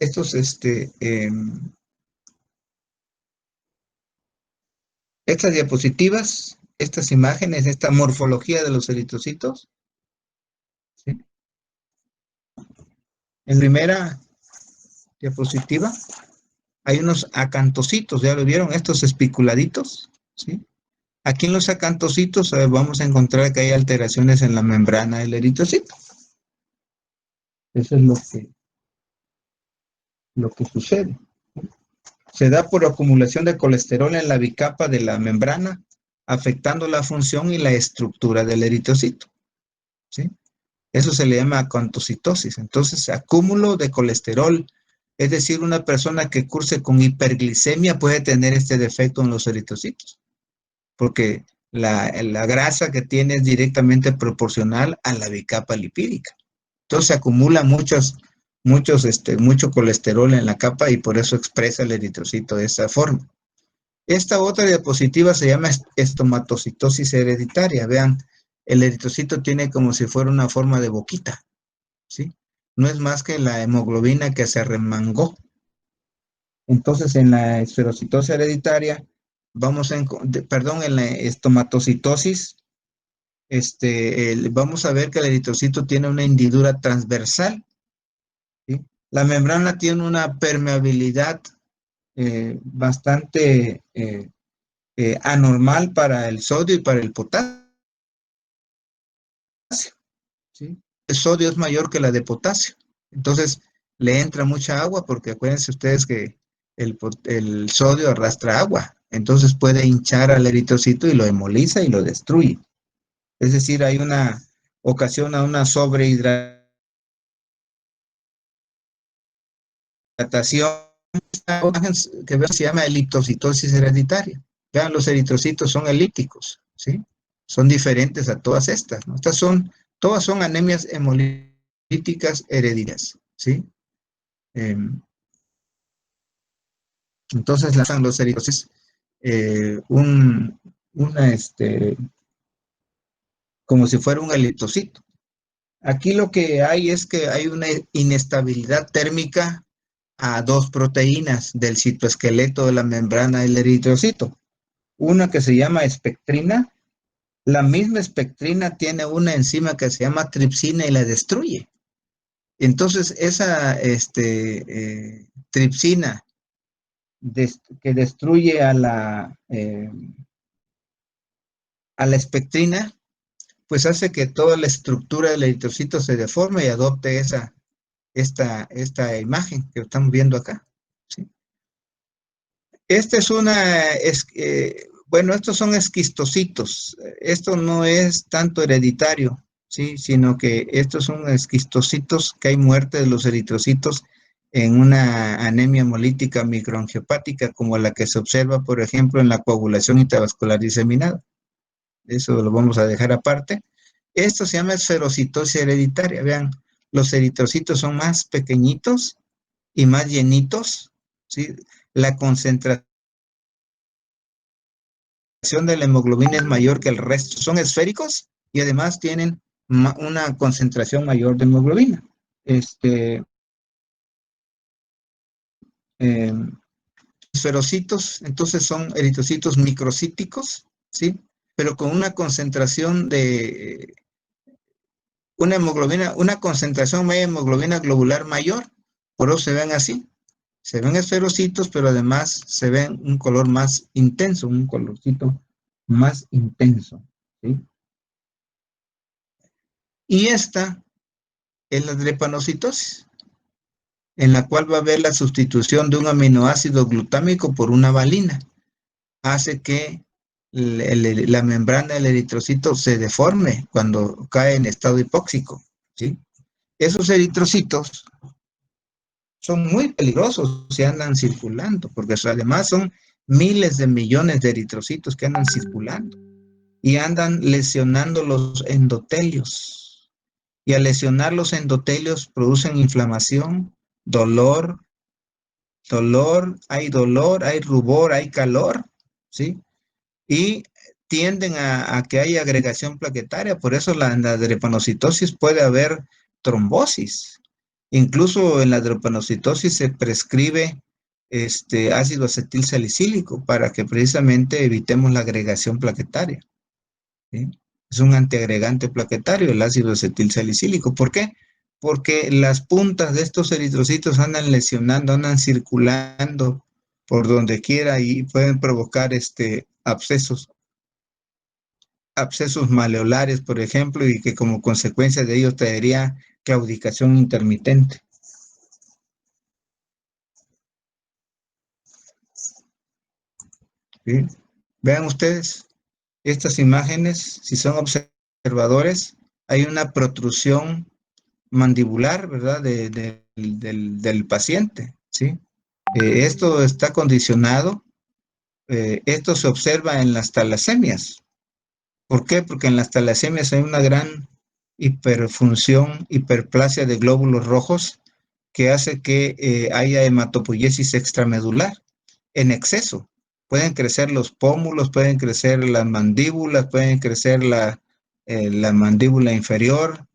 Speaker 1: diapositivas, estas imágenes, esta morfología de los eritrocitos, ¿sí? En primera diapositiva hay unos acantocitos, ¿ya lo vieron? Estos espiculaditos, ¿sí? Aquí en los acantocitos vamos a encontrar que hay alteraciones en la membrana del eritrocito. Eso es lo que sucede. Se da por acumulación de colesterol en la bicapa de la membrana, afectando la función y la estructura del eritrocito, ¿sí? Eso se le llama acantocitosis. Entonces, acúmulo de colesterol, es decir, una persona que curse con hiperglicemia puede tener este defecto en los eritrocitos, porque la grasa que tiene es directamente proporcional a la bicapa lipídica. Entonces, se acumula mucho colesterol en la capa y por eso expresa el eritrocito de esa forma. Esta otra diapositiva se llama estomatocitosis hereditaria. Vean, el eritrocito tiene como si fuera una forma de boquita, ¿sí? No es más que la hemoglobina que se remangó. Entonces, en la esferocitosis hereditaria, en la estomatocitosis, vamos a ver que el eritrocito tiene una hendidura transversal, ¿sí? La membrana tiene una permeabilidad bastante anormal para el sodio y para el potasio, ¿sí? El sodio es mayor que la de potasio. Entonces, le entra mucha agua porque acuérdense ustedes que el sodio arrastra agua. Entonces puede hinchar al eritrocito y lo hemoliza y lo destruye. Es decir, ocasiona una sobrehidratación que se llama eliptocitosis hereditaria. Vean, los eritrocitos son elípticos, ¿sí? Son diferentes a todas estas, ¿no? Todas son anemias hemolíticas hereditarias, ¿sí? Eh, entonces lanzan los eritrocitos una, como si fuera un eritrocito. Aquí lo que hay es que hay una inestabilidad térmica a dos proteínas del citoesqueleto de la membrana del eritrocito. Una que se llama espectrina. La misma espectrina tiene una enzima que se llama tripsina y la destruye. Entonces, esa tripsina que destruye a la espectrina, pues hace que toda la estructura del eritrocito se deforme y adopte esta imagen que estamos viendo acá, ¿sí? Esta es bueno, estos son esquistocitos. Esto no es tanto hereditario, ¿sí? Sino que estos son esquistocitos que hay muerte de los eritrocitos en una anemia hemolítica microangiopática como la que se observa, por ejemplo, en la coagulación intravascular diseminada. Eso lo vamos a dejar aparte. Esto se llama esferocitosis hereditaria. Vean, los eritrocitos son más pequeñitos y más llenitos, ¿sí? La concentración de la hemoglobina es mayor que el resto. Son esféricos y además tienen una concentración mayor de hemoglobina. Eh, esferocitos, entonces son eritrocitos microcíticos, ¿sí? Pero con una concentración de una hemoglobina, una concentración media de hemoglobina globular mayor, por eso se ven así. Se ven esferocitos, pero además se ven un color más intenso, un colorcito más intenso, ¿sí? Y esta es la drepanocitosis, en la cual va a haber la sustitución de un aminoácido glutámico por una valina. Hace que la membrana del eritrocito se deforme cuando cae en estado hipóxico, ¿sí? Esos eritrocitos son muy peligrosos si andan circulando, porque además son miles de millones de eritrocitos que andan circulando y andan lesionando los endotelios. Y al lesionar los endotelios producen inflamación, dolor, hay rubor, hay calor, ¿sí? Y tienden a que haya agregación plaquetaria, por eso la drepanocitosis puede haber trombosis. Incluso en la drepanocitosis se prescribe ácido acetil salicílico para que precisamente evitemos la agregación plaquetaria, ¿sí? Es un antiagregante plaquetario, el ácido acetil salicílico. ¿Por qué? Porque las puntas de estos eritrocitos andan lesionando, andan circulando por donde quiera y pueden provocar abscesos maleolares, por ejemplo, y que como consecuencia de ello traería claudicación intermitente. ¿Sí? Vean ustedes estas imágenes, si son observadores, hay una protrusión mandibular, ¿verdad? Del paciente, ¿sí? Esto está condicionado, esto se observa en las talasemias. ¿Por qué? Porque en las talasemias hay una gran hiperfunción, hiperplasia de glóbulos rojos que hace que haya hematopoiesis extramedular en exceso. Pueden crecer los pómulos, pueden crecer las mandíbulas, pueden crecer la mandíbula inferior,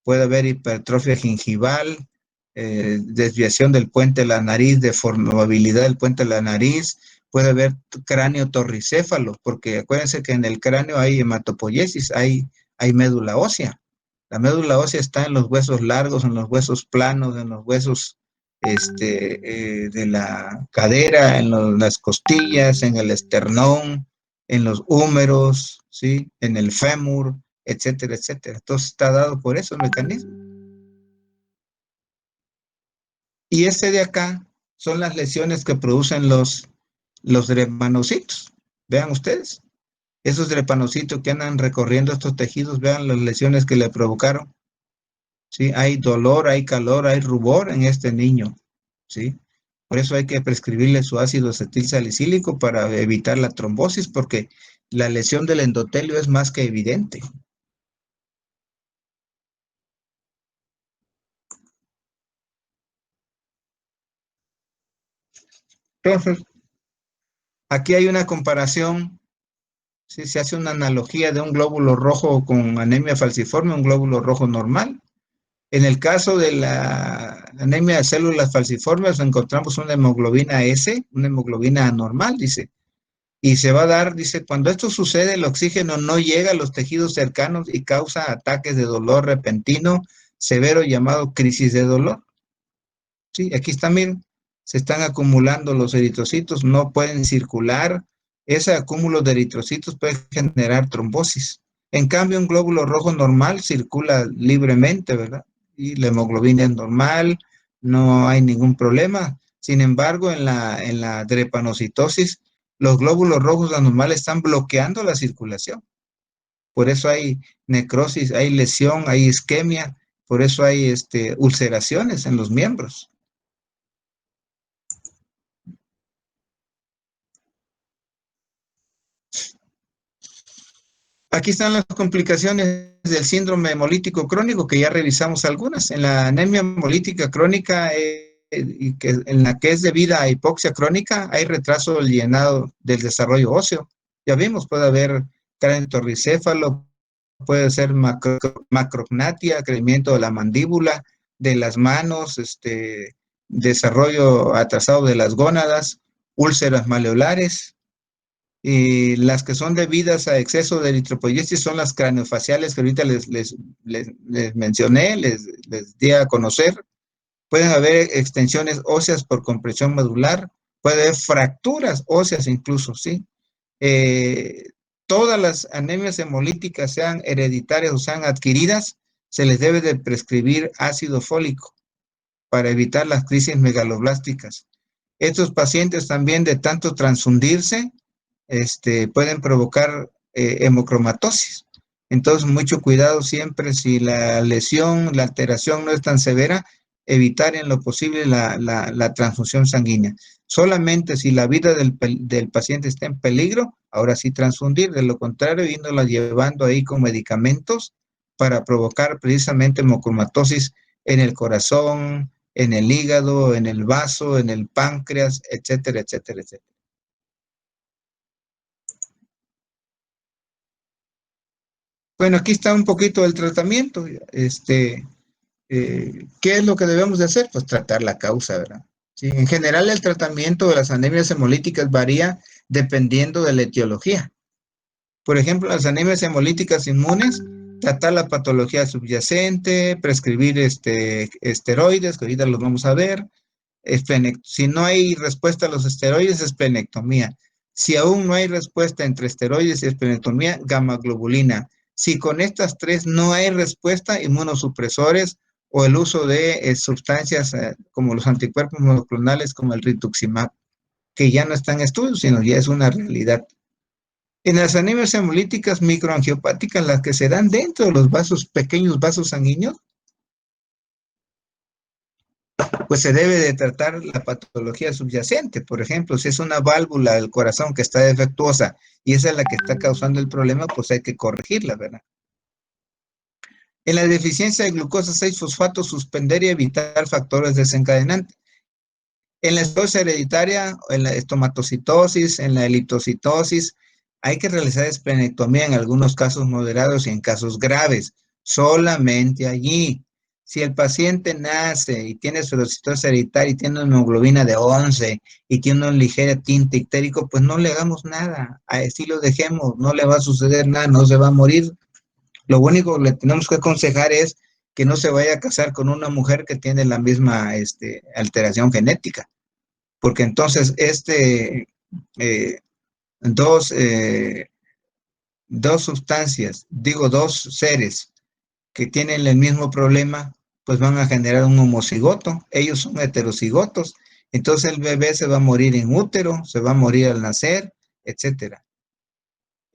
Speaker 1: puede haber hipertrofia gingival, desviación del puente de la nariz, deformabilidad del puente de la nariz, puede haber cráneo torricéfalo, porque acuérdense que en el cráneo hay hematopoiesis, hay médula ósea. La médula ósea está en los huesos largos, en los huesos planos, en los huesos de la cadera, en las costillas, en el esternón, en los húmeros, ¿sí? En el fémur, etcétera, etcétera. Entonces está dado por eso el mecanismo. Y este de acá son las lesiones que producen los drepanocitos. Vean ustedes, esos drepanocitos que andan recorriendo estos tejidos, vean las lesiones que le provocaron. ¿Sí? Hay dolor, hay calor, hay rubor en este niño, ¿sí? Por eso hay que prescribirle su ácido acetil salicílico para evitar la trombosis, porque la lesión del endotelio es más que evidente. Entonces, aquí hay una comparación, ¿sí? Se hace una analogía de un glóbulo rojo con anemia falciforme, un glóbulo rojo normal. En el caso de la anemia de células falciformes, encontramos una hemoglobina S, una hemoglobina anormal, dice. Y se va a dar, dice, cuando esto sucede, el oxígeno no llega a los tejidos cercanos y causa ataques de dolor repentino severo llamado crisis de dolor. Sí, aquí está, miren, se están acumulando los eritrocitos, no pueden circular. Ese acúmulo de eritrocitos puede generar trombosis. En cambio, un glóbulo rojo normal circula libremente, ¿verdad? Y la hemoglobina es normal, no hay ningún problema. Sin embargo, en la drepanocitosis, los glóbulos rojos anormales están bloqueando la circulación. Por eso hay necrosis, hay lesión, hay isquemia, por eso hay ulceraciones en los miembros. Aquí están las complicaciones del síndrome hemolítico crónico, que ya revisamos algunas. En la anemia hemolítica crónica, en la que es debida a hipoxia crónica, hay retraso del llenado del desarrollo óseo. Ya vimos, puede haber cráneo torricéfalo, puede ser macrognatia, crecimiento de la mandíbula, de las manos, desarrollo atrasado de las gónadas, úlceras maleolares. Y las que son debidas a exceso de eritropoyesis son las craneofaciales que ahorita les mencioné, les di a conocer. Pueden haber extensiones óseas por compresión medular, puede haber fracturas óseas incluso, ¿sí? Eh, Todas las anemias hemolíticas, sean hereditarias o sean adquiridas, se les debe de prescribir ácido fólico para evitar las crisis megaloblásticas. Estos pacientes también, de tanto transfundirse, pueden provocar hemocromatosis. Entonces, mucho cuidado siempre, si la lesión, la alteración no es tan severa, evitar en lo posible la transfusión sanguínea. Solamente si la vida del paciente está en peligro, ahora sí transfundir. De lo contrario, yéndola llevando ahí con medicamentos para provocar precisamente hemocromatosis en el corazón, en el hígado, en el vaso, en el páncreas, etcétera, etcétera, etcétera. Bueno, aquí está un poquito el tratamiento. ¿Qué es lo que debemos de hacer? Pues tratar la causa, ¿verdad? Sí, en general, el tratamiento de las anemias hemolíticas varía dependiendo de la etiología. Por ejemplo, las anemias hemolíticas inmunes, tratar la patología subyacente, prescribir esteroides, que ahorita los vamos a ver. Si no hay respuesta a los esteroides, esplenectomía. Si aún no hay respuesta entre esteroides y esplenectomía, gamma-globulina. Si con estas tres no hay respuesta, inmunosupresores o el uso de sustancias como los anticuerpos monoclonales como el rituximab, que ya no están en estudio, sino ya es una realidad. En las anemias hemolíticas microangiopáticas, las que se dan dentro de los vasos, pequeños vasos sanguíneos, pues se debe de tratar la patología subyacente. Por ejemplo, si es una válvula del corazón que está defectuosa y esa es la que está causando el problema, pues hay que corregirla, ¿verdad? En la deficiencia de glucosa 6-fosfato, suspender y evitar factores desencadenantes. En la esclerosis hereditaria, en la estomatocitosis, en la eliptocitosis, hay que realizar esplenectomía en algunos casos moderados y en casos graves, solamente allí. Si el paciente nace y tiene esclerosis hereditaria y tiene una hemoglobina de 11 y tiene un ligero tinte ictérico, pues no le hagamos nada, así lo dejemos, no le va a suceder nada, no se va a morir. Lo único que le tenemos que aconsejar es que no se vaya a casar con una mujer que tiene la misma alteración genética, porque entonces eh, dos, eh, dos sustancias, digo dos seres que tienen el mismo problema, pues van a generar un homocigoto. Ellos son heterocigotos. Entonces el bebé se va a morir en útero, se va a morir al nacer, etcétera.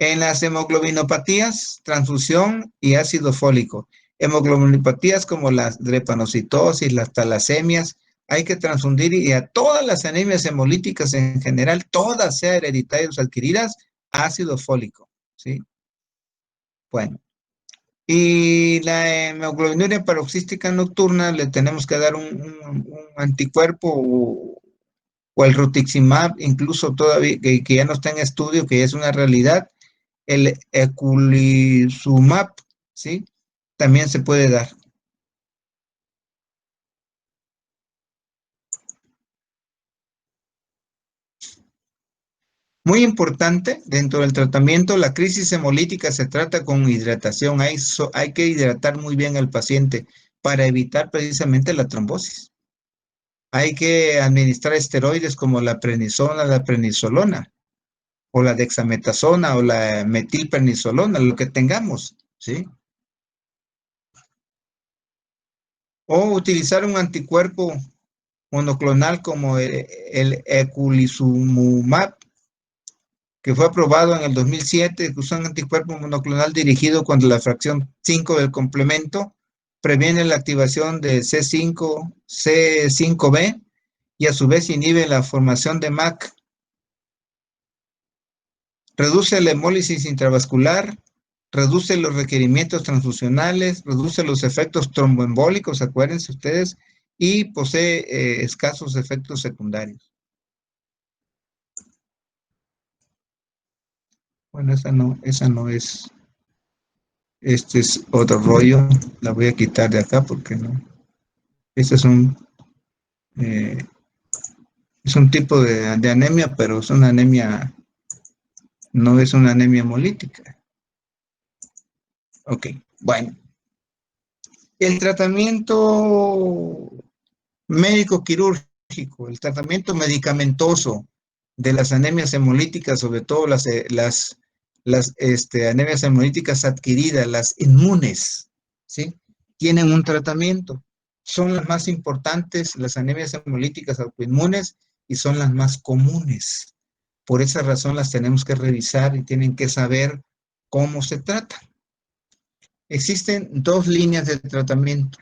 Speaker 1: En las hemoglobinopatías, transfusión y ácido fólico. Hemoglobinopatías como las drepanocitosis, las talasemias, hay que transfundir y a todas las anemias hemolíticas en general, todas sean hereditarias o adquiridas, ácido fólico, ¿sí? Bueno, y la hemoglobinuria paroxística nocturna le tenemos que dar un anticuerpo o el rituximab, incluso todavía que ya no está en estudio, que ya es una realidad, el eculizumab, ¿sí? También se puede dar. Muy importante, dentro del tratamiento, la crisis hemolítica se trata con hidratación. Hay que hidratar muy bien al paciente para evitar precisamente la trombosis. Hay que administrar esteroides como la prednisona, la prednisolona, o la dexametasona, o la metilprednisolona, lo que tengamos, ¿sí? O utilizar un anticuerpo monoclonal como el eculizumab, que fue aprobado en el 2007, que usa un anticuerpo monoclonal dirigido cuando la fracción 5 del complemento previene la activación de C5, C5b y a su vez inhibe la formación de MAC. Reduce la hemólisis intravascular, reduce los requerimientos transfusionales, reduce los efectos tromboembólicos, acuérdense ustedes, y posee escasos efectos secundarios. Bueno, esa no es. Este es otro rollo. La voy a quitar de acá porque no. Este eh, es un tipo de anemia, pero es una anemia, no es una anemia hemolítica. Ok, bueno. El tratamiento médico quirúrgico, el tratamiento medicamentoso de las anemias hemolíticas, sobre todo las anemias hemolíticas adquiridas, las inmunes, ¿sí? Tienen un tratamiento. Son las más importantes, las anemias hemolíticas autoinmunes, y son las más comunes. Por esa razón las tenemos que revisar y tienen que saber cómo se tratan. Existen dos líneas de tratamiento.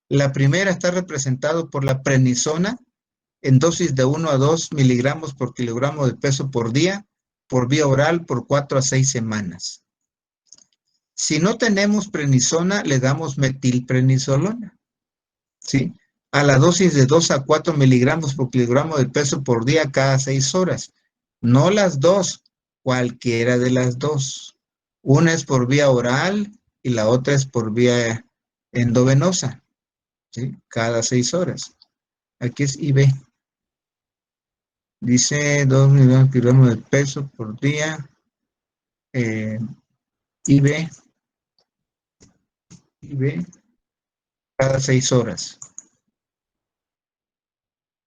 Speaker 1: La primera está representada por la prednisona en dosis de 1 a 2 miligramos por kilogramo de peso por día, por vía oral por 4 a 6 semanas. Si no tenemos prednisona, le damos metilprednisolona, ¿sí? A la dosis de 2 a 4 miligramos por kilogramo de peso por día cada 6 horas. No las dos, cualquiera de las dos. Una es por vía oral y la otra es por vía endovenosa, ¿sí? Cada 6 horas. Aquí es IV. Dice 2 kilogramos de peso por día. IV, IV cada 6 horas.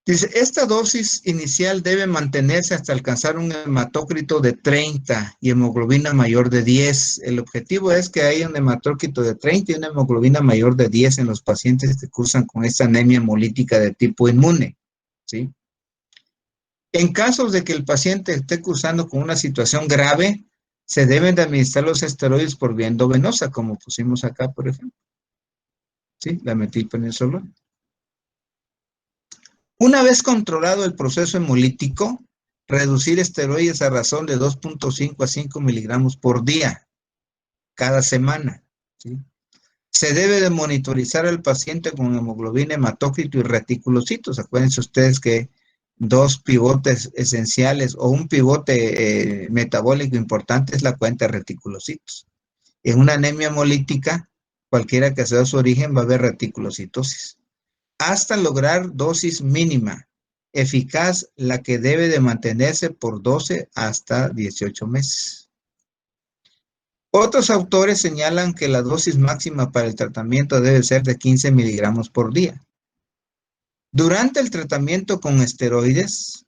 Speaker 1: Dice, esta dosis inicial debe mantenerse hasta alcanzar un hematócrito de 30 y hemoglobina mayor de 10. El objetivo es que haya un hematócrito de 30 y una hemoglobina mayor de 10 en los pacientes que cursan con esta anemia hemolítica de tipo inmune, ¿sí? En casos de que el paciente esté cursando con una situación grave, se deben de administrar los esteroides por vía endovenosa, como pusimos acá, por ejemplo, ¿sí? La metilprednisolona. Una vez controlado el proceso hemolítico, reducir esteroides a razón de 2.5 a 5 miligramos por día, cada semana, ¿sí? Se debe de monitorizar al paciente con hemoglobina, hematócrito y reticulocitos. Acuérdense ustedes que dos pivotes esenciales o un pivote metabólico importante es la cuenta de reticulocitos. En una anemia hemolítica, cualquiera que sea su origen, va a haber reticulocitosis. Hasta lograr dosis mínima, eficaz, la que debe de mantenerse por 12 hasta 18 meses. Otros autores señalan que la dosis máxima para el tratamiento debe ser de 15 miligramos por día. Durante el tratamiento con esteroides,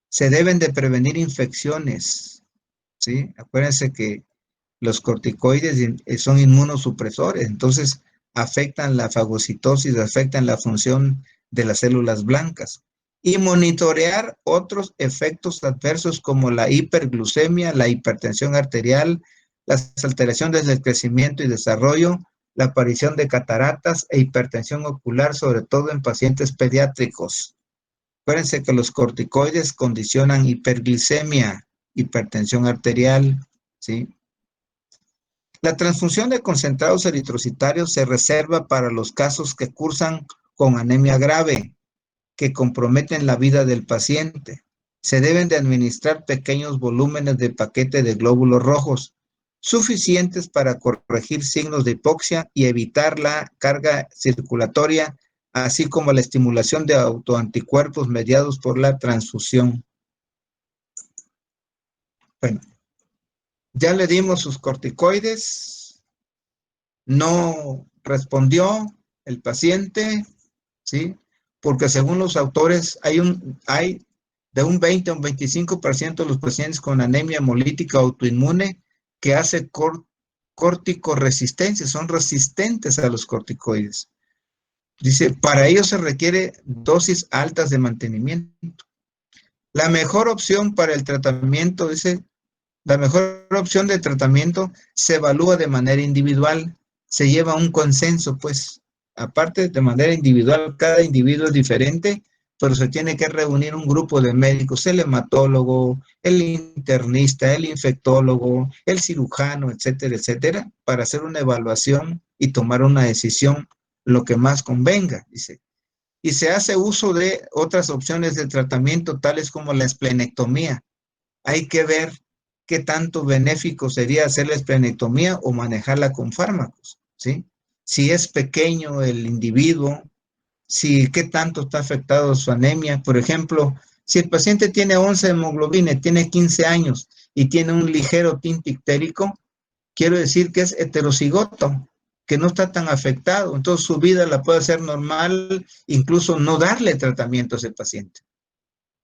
Speaker 1: se deben de prevenir infecciones, ¿sí? Acuérdense que los corticoides son inmunosupresores, entonces afectan la fagocitosis, afectan la función de las células blancas. Y monitorear otros efectos adversos como la hiperglucemia, la hipertensión arterial, las alteraciones del crecimiento y desarrollo, la aparición de cataratas e hipertensión ocular, sobre todo en pacientes pediátricos. Acuérdense que los corticoides condicionan hiperglicemia, hipertensión arterial, ¿sí? La transfusión de concentrados eritrocitarios se reserva para los casos que cursan con anemia grave, que comprometen la vida del paciente. Se deben de administrar pequeños volúmenes de paquete de glóbulos rojos, suficientes para corregir signos de hipoxia y evitar la carga circulatoria, así como la estimulación de autoanticuerpos mediados por la transfusión. Bueno, ya le dimos sus corticoides, no respondió el paciente, ¿sí? Porque según los autores hay de un 20 a un 25% de los pacientes con anemia hemolítica autoinmune que hace corticoresistencia, son resistentes a los corticoides. Dice, para ello se requiere dosis altas de mantenimiento. La mejor opción para el tratamiento, dice, la mejor opción de tratamiento se evalúa de manera individual, se lleva un consenso, pues, aparte de manera individual, cada individuo es diferente, pero se tiene que reunir un grupo de médicos, el hematólogo, el internista, el infectólogo, el cirujano, etcétera, etcétera, para hacer una evaluación y tomar una decisión lo que más convenga, dice. Y se hace uso de otras opciones de tratamiento, tales como la esplenectomía. Hay que ver qué tanto benéfico sería hacer la esplenectomía o manejarla con fármacos, ¿sí? Si es pequeño el individuo, si qué tanto está afectado su anemia. Por ejemplo, si el paciente tiene 11 de hemoglobina, tiene 15 años y tiene un ligero tinte ictérico, quiero decir que es heterocigoto, que no está tan afectado. Entonces su vida la puede hacer normal, incluso no darle tratamiento a ese paciente,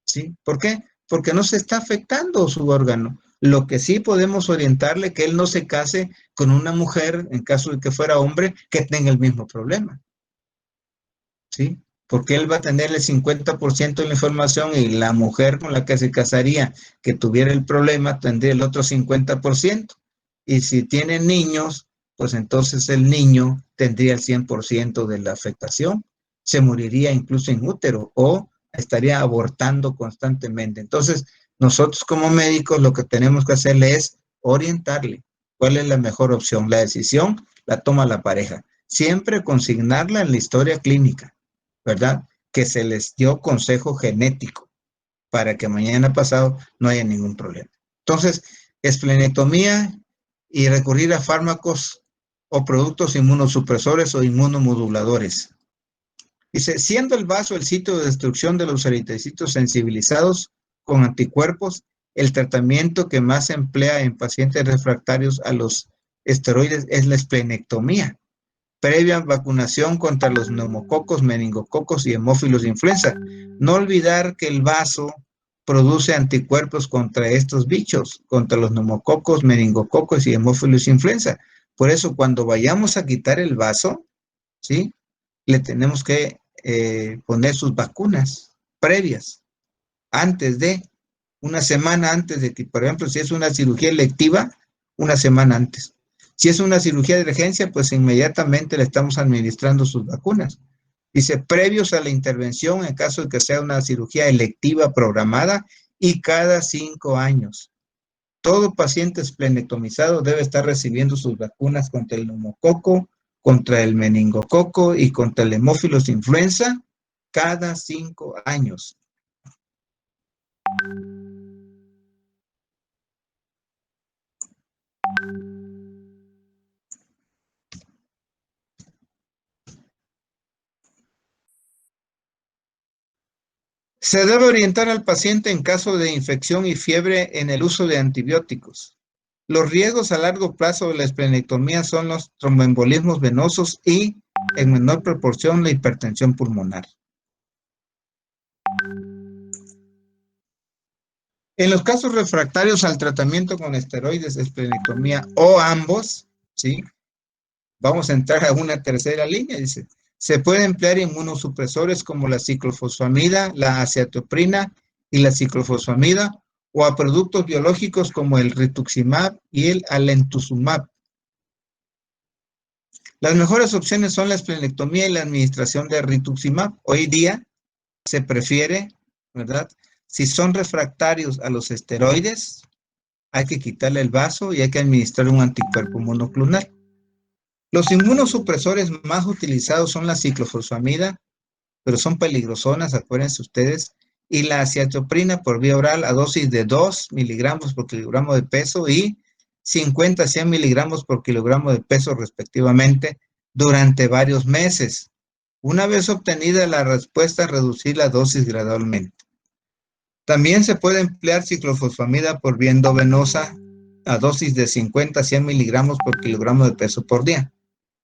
Speaker 1: ¿sí? ¿Por qué? Porque no se está afectando su órgano. Lo que sí podemos orientarle que él no se case con una mujer, en caso de que fuera hombre, que tenga el mismo problema, ¿sí? Porque él va a tener el 50% de la información y la mujer con la que se casaría, que tuviera el problema, tendría el otro 50%. Y si tiene niños, pues entonces el niño tendría el 100% de la afectación. Se moriría incluso en útero o estaría abortando constantemente. Entonces, nosotros como médicos lo que tenemos que hacerle es orientarle cuál es la mejor opción. La decisión la toma la pareja. Siempre consignarla en la historia clínica, ¿verdad? Que se les dio consejo genético para que mañana pasado no haya ningún problema. Entonces, esplenectomía y recurrir a fármacos o productos inmunosupresores o inmunomoduladores. Dice, siendo el vaso el sitio de destrucción de los eritrocitos sensibilizados con anticuerpos, el tratamiento que más se emplea en pacientes refractarios a los esteroides es la esplenectomía, previa vacunación contra los neumococos, meningococos y hemófilos de influenza. No olvidar que el vaso produce anticuerpos contra estos bichos, contra los neumococos, meningococos y hemófilos de influenza. Por eso, cuando vayamos a quitar el vaso, ¿sí? Le tenemos que poner sus vacunas previas, antes de, una semana antes de que, por ejemplo, si es una cirugía electiva, una semana antes. Si es una cirugía de urgencia, pues inmediatamente le estamos administrando sus vacunas. Dice, previos a la intervención, en caso de que sea una cirugía electiva programada, y cada 5 años. Todo paciente esplenectomizado debe estar recibiendo sus vacunas contra el neumococo, contra el meningococo y contra el hemófilos influenza cada 5 años. Se debe orientar al paciente en caso de infección y fiebre en el uso de antibióticos. Los riesgos a largo plazo de la esplenectomía son los tromboembolismos venosos y, en menor proporción, la hipertensión pulmonar. En los casos refractarios al tratamiento con esteroides, esplenectomía o ambos, ¿sí? Vamos a entrar a una tercera línea, dice. Se puede emplear inmunosupresores como la ciclofosfamida, la aciatoprina y la ciclofosfamida, o a productos biológicos como el rituximab y el alemtuzumab. Las mejores opciones son la esplenectomía y la administración de rituximab. Hoy día se prefiere, ¿verdad? Si son refractarios a los esteroides, hay que quitarle el vaso y hay que administrar un anticuerpo monoclonal. Los inmunosupresores más utilizados son la ciclofosfamida, pero son peligrosonas, acuérdense ustedes, y la aciatoprina por vía oral a dosis de 2 miligramos por kilogramo de peso y 50 a 100 miligramos por kilogramo de peso respectivamente durante varios meses. Una vez obtenida la respuesta, reducir la dosis gradualmente. También se puede emplear ciclofosfamida por vía endovenosa a dosis de 50 a 100 miligramos por kilogramo de peso por día.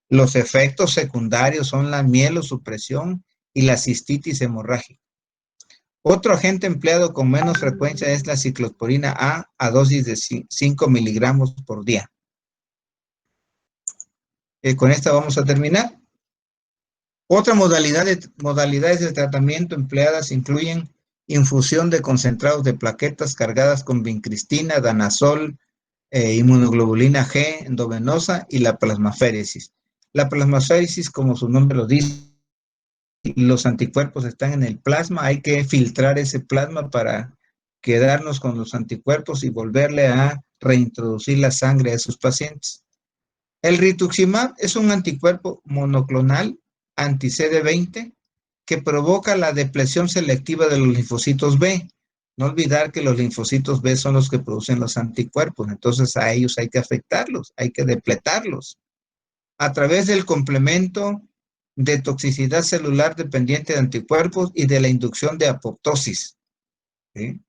Speaker 1: Los efectos secundarios son la mielosupresión y la cistitis hemorrágica. Otro agente empleado con menos frecuencia es la ciclosporina a dosis de 5 miligramos por día. Con esta vamos a terminar. Otras modalidades de tratamiento empleadas incluyen infusión de concentrados de plaquetas cargadas con vincristina, danazol, inmunoglobulina G endovenosa y la plasmaféresis. La plasmaféresis, como su nombre lo dice, los anticuerpos están en el plasma, hay que filtrar ese plasma para quedarnos con los anticuerpos y volverle a reintroducir la sangre a esos pacientes. El rituximab es un anticuerpo monoclonal anti-CD20 que provoca la depleción selectiva de los linfocitos B. No olvidar que los linfocitos B son los que producen los anticuerpos, entonces a ellos hay que afectarlos, hay que depletarlos. A través del complemento de toxicidad celular dependiente de anticuerpos y de la inducción de apoptosis. ¿Sí?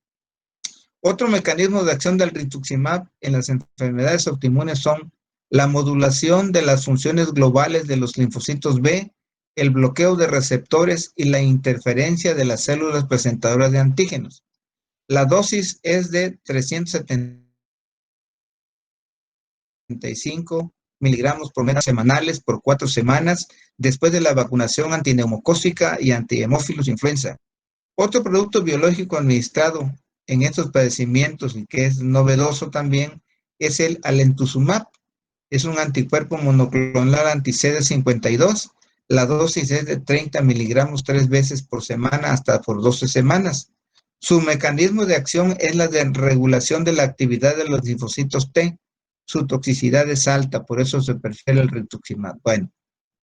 Speaker 1: Otro mecanismo de acción del rituximab en las enfermedades autoinmunes son la modulación de las funciones globales de los linfocitos B, el bloqueo de receptores y la interferencia de las células presentadoras de antígenos. La dosis es de 375 miligramos por mes semanales por 4 semanas después de la vacunación antineumocócica y antihemófilos influenza. Otro producto biológico administrado en estos padecimientos y que es novedoso también es el alemtuzumab. Es un anticuerpo monoclonal anti-CD52. La dosis es de 30 miligramos 3 veces por semana hasta por 12 semanas. Su mecanismo de acción es la de regulación de la actividad de los linfocitos T. Su toxicidad es alta, por eso se prefiere el rituximab. Bueno,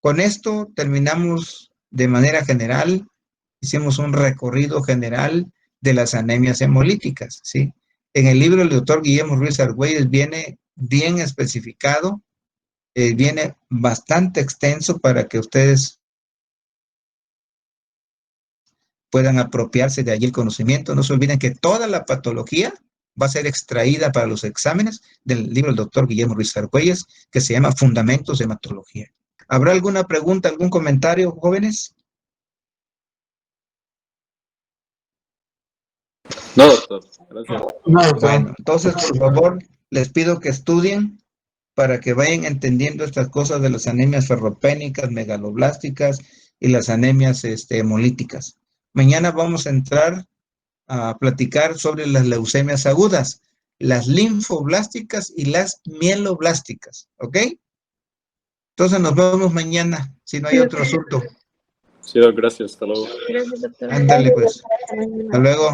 Speaker 1: con esto terminamos de manera general. Hicimos un recorrido general de las anemias hemolíticas, ¿sí? En el libro del doctor Guillermo Ruiz Argüelles viene bien especificado, viene bastante extenso para que ustedes puedan apropiarse de allí el conocimiento. No se olviden que toda la patología va a ser extraída para los exámenes del libro del doctor Guillermo Ruiz Argüelles, que se llama Fundamentos de Hematología. ¿Habrá alguna pregunta, algún comentario, jóvenes?
Speaker 2: No, doctor, gracias.
Speaker 3: No, doctor.
Speaker 1: Bueno, entonces, por favor, les pido que estudien para que vayan entendiendo estas cosas de las anemias ferropénicas, megaloblásticas y las anemias hemolíticas. Mañana vamos a entrar a platicar sobre las leucemias agudas, las linfoblásticas y las mieloblásticas, ¿ok? Entonces nos vemos mañana, si no hay otro asunto.
Speaker 2: Sí, doctor, gracias, hasta luego.
Speaker 4: Gracias, doctor.
Speaker 1: Ándale, pues. Hasta luego.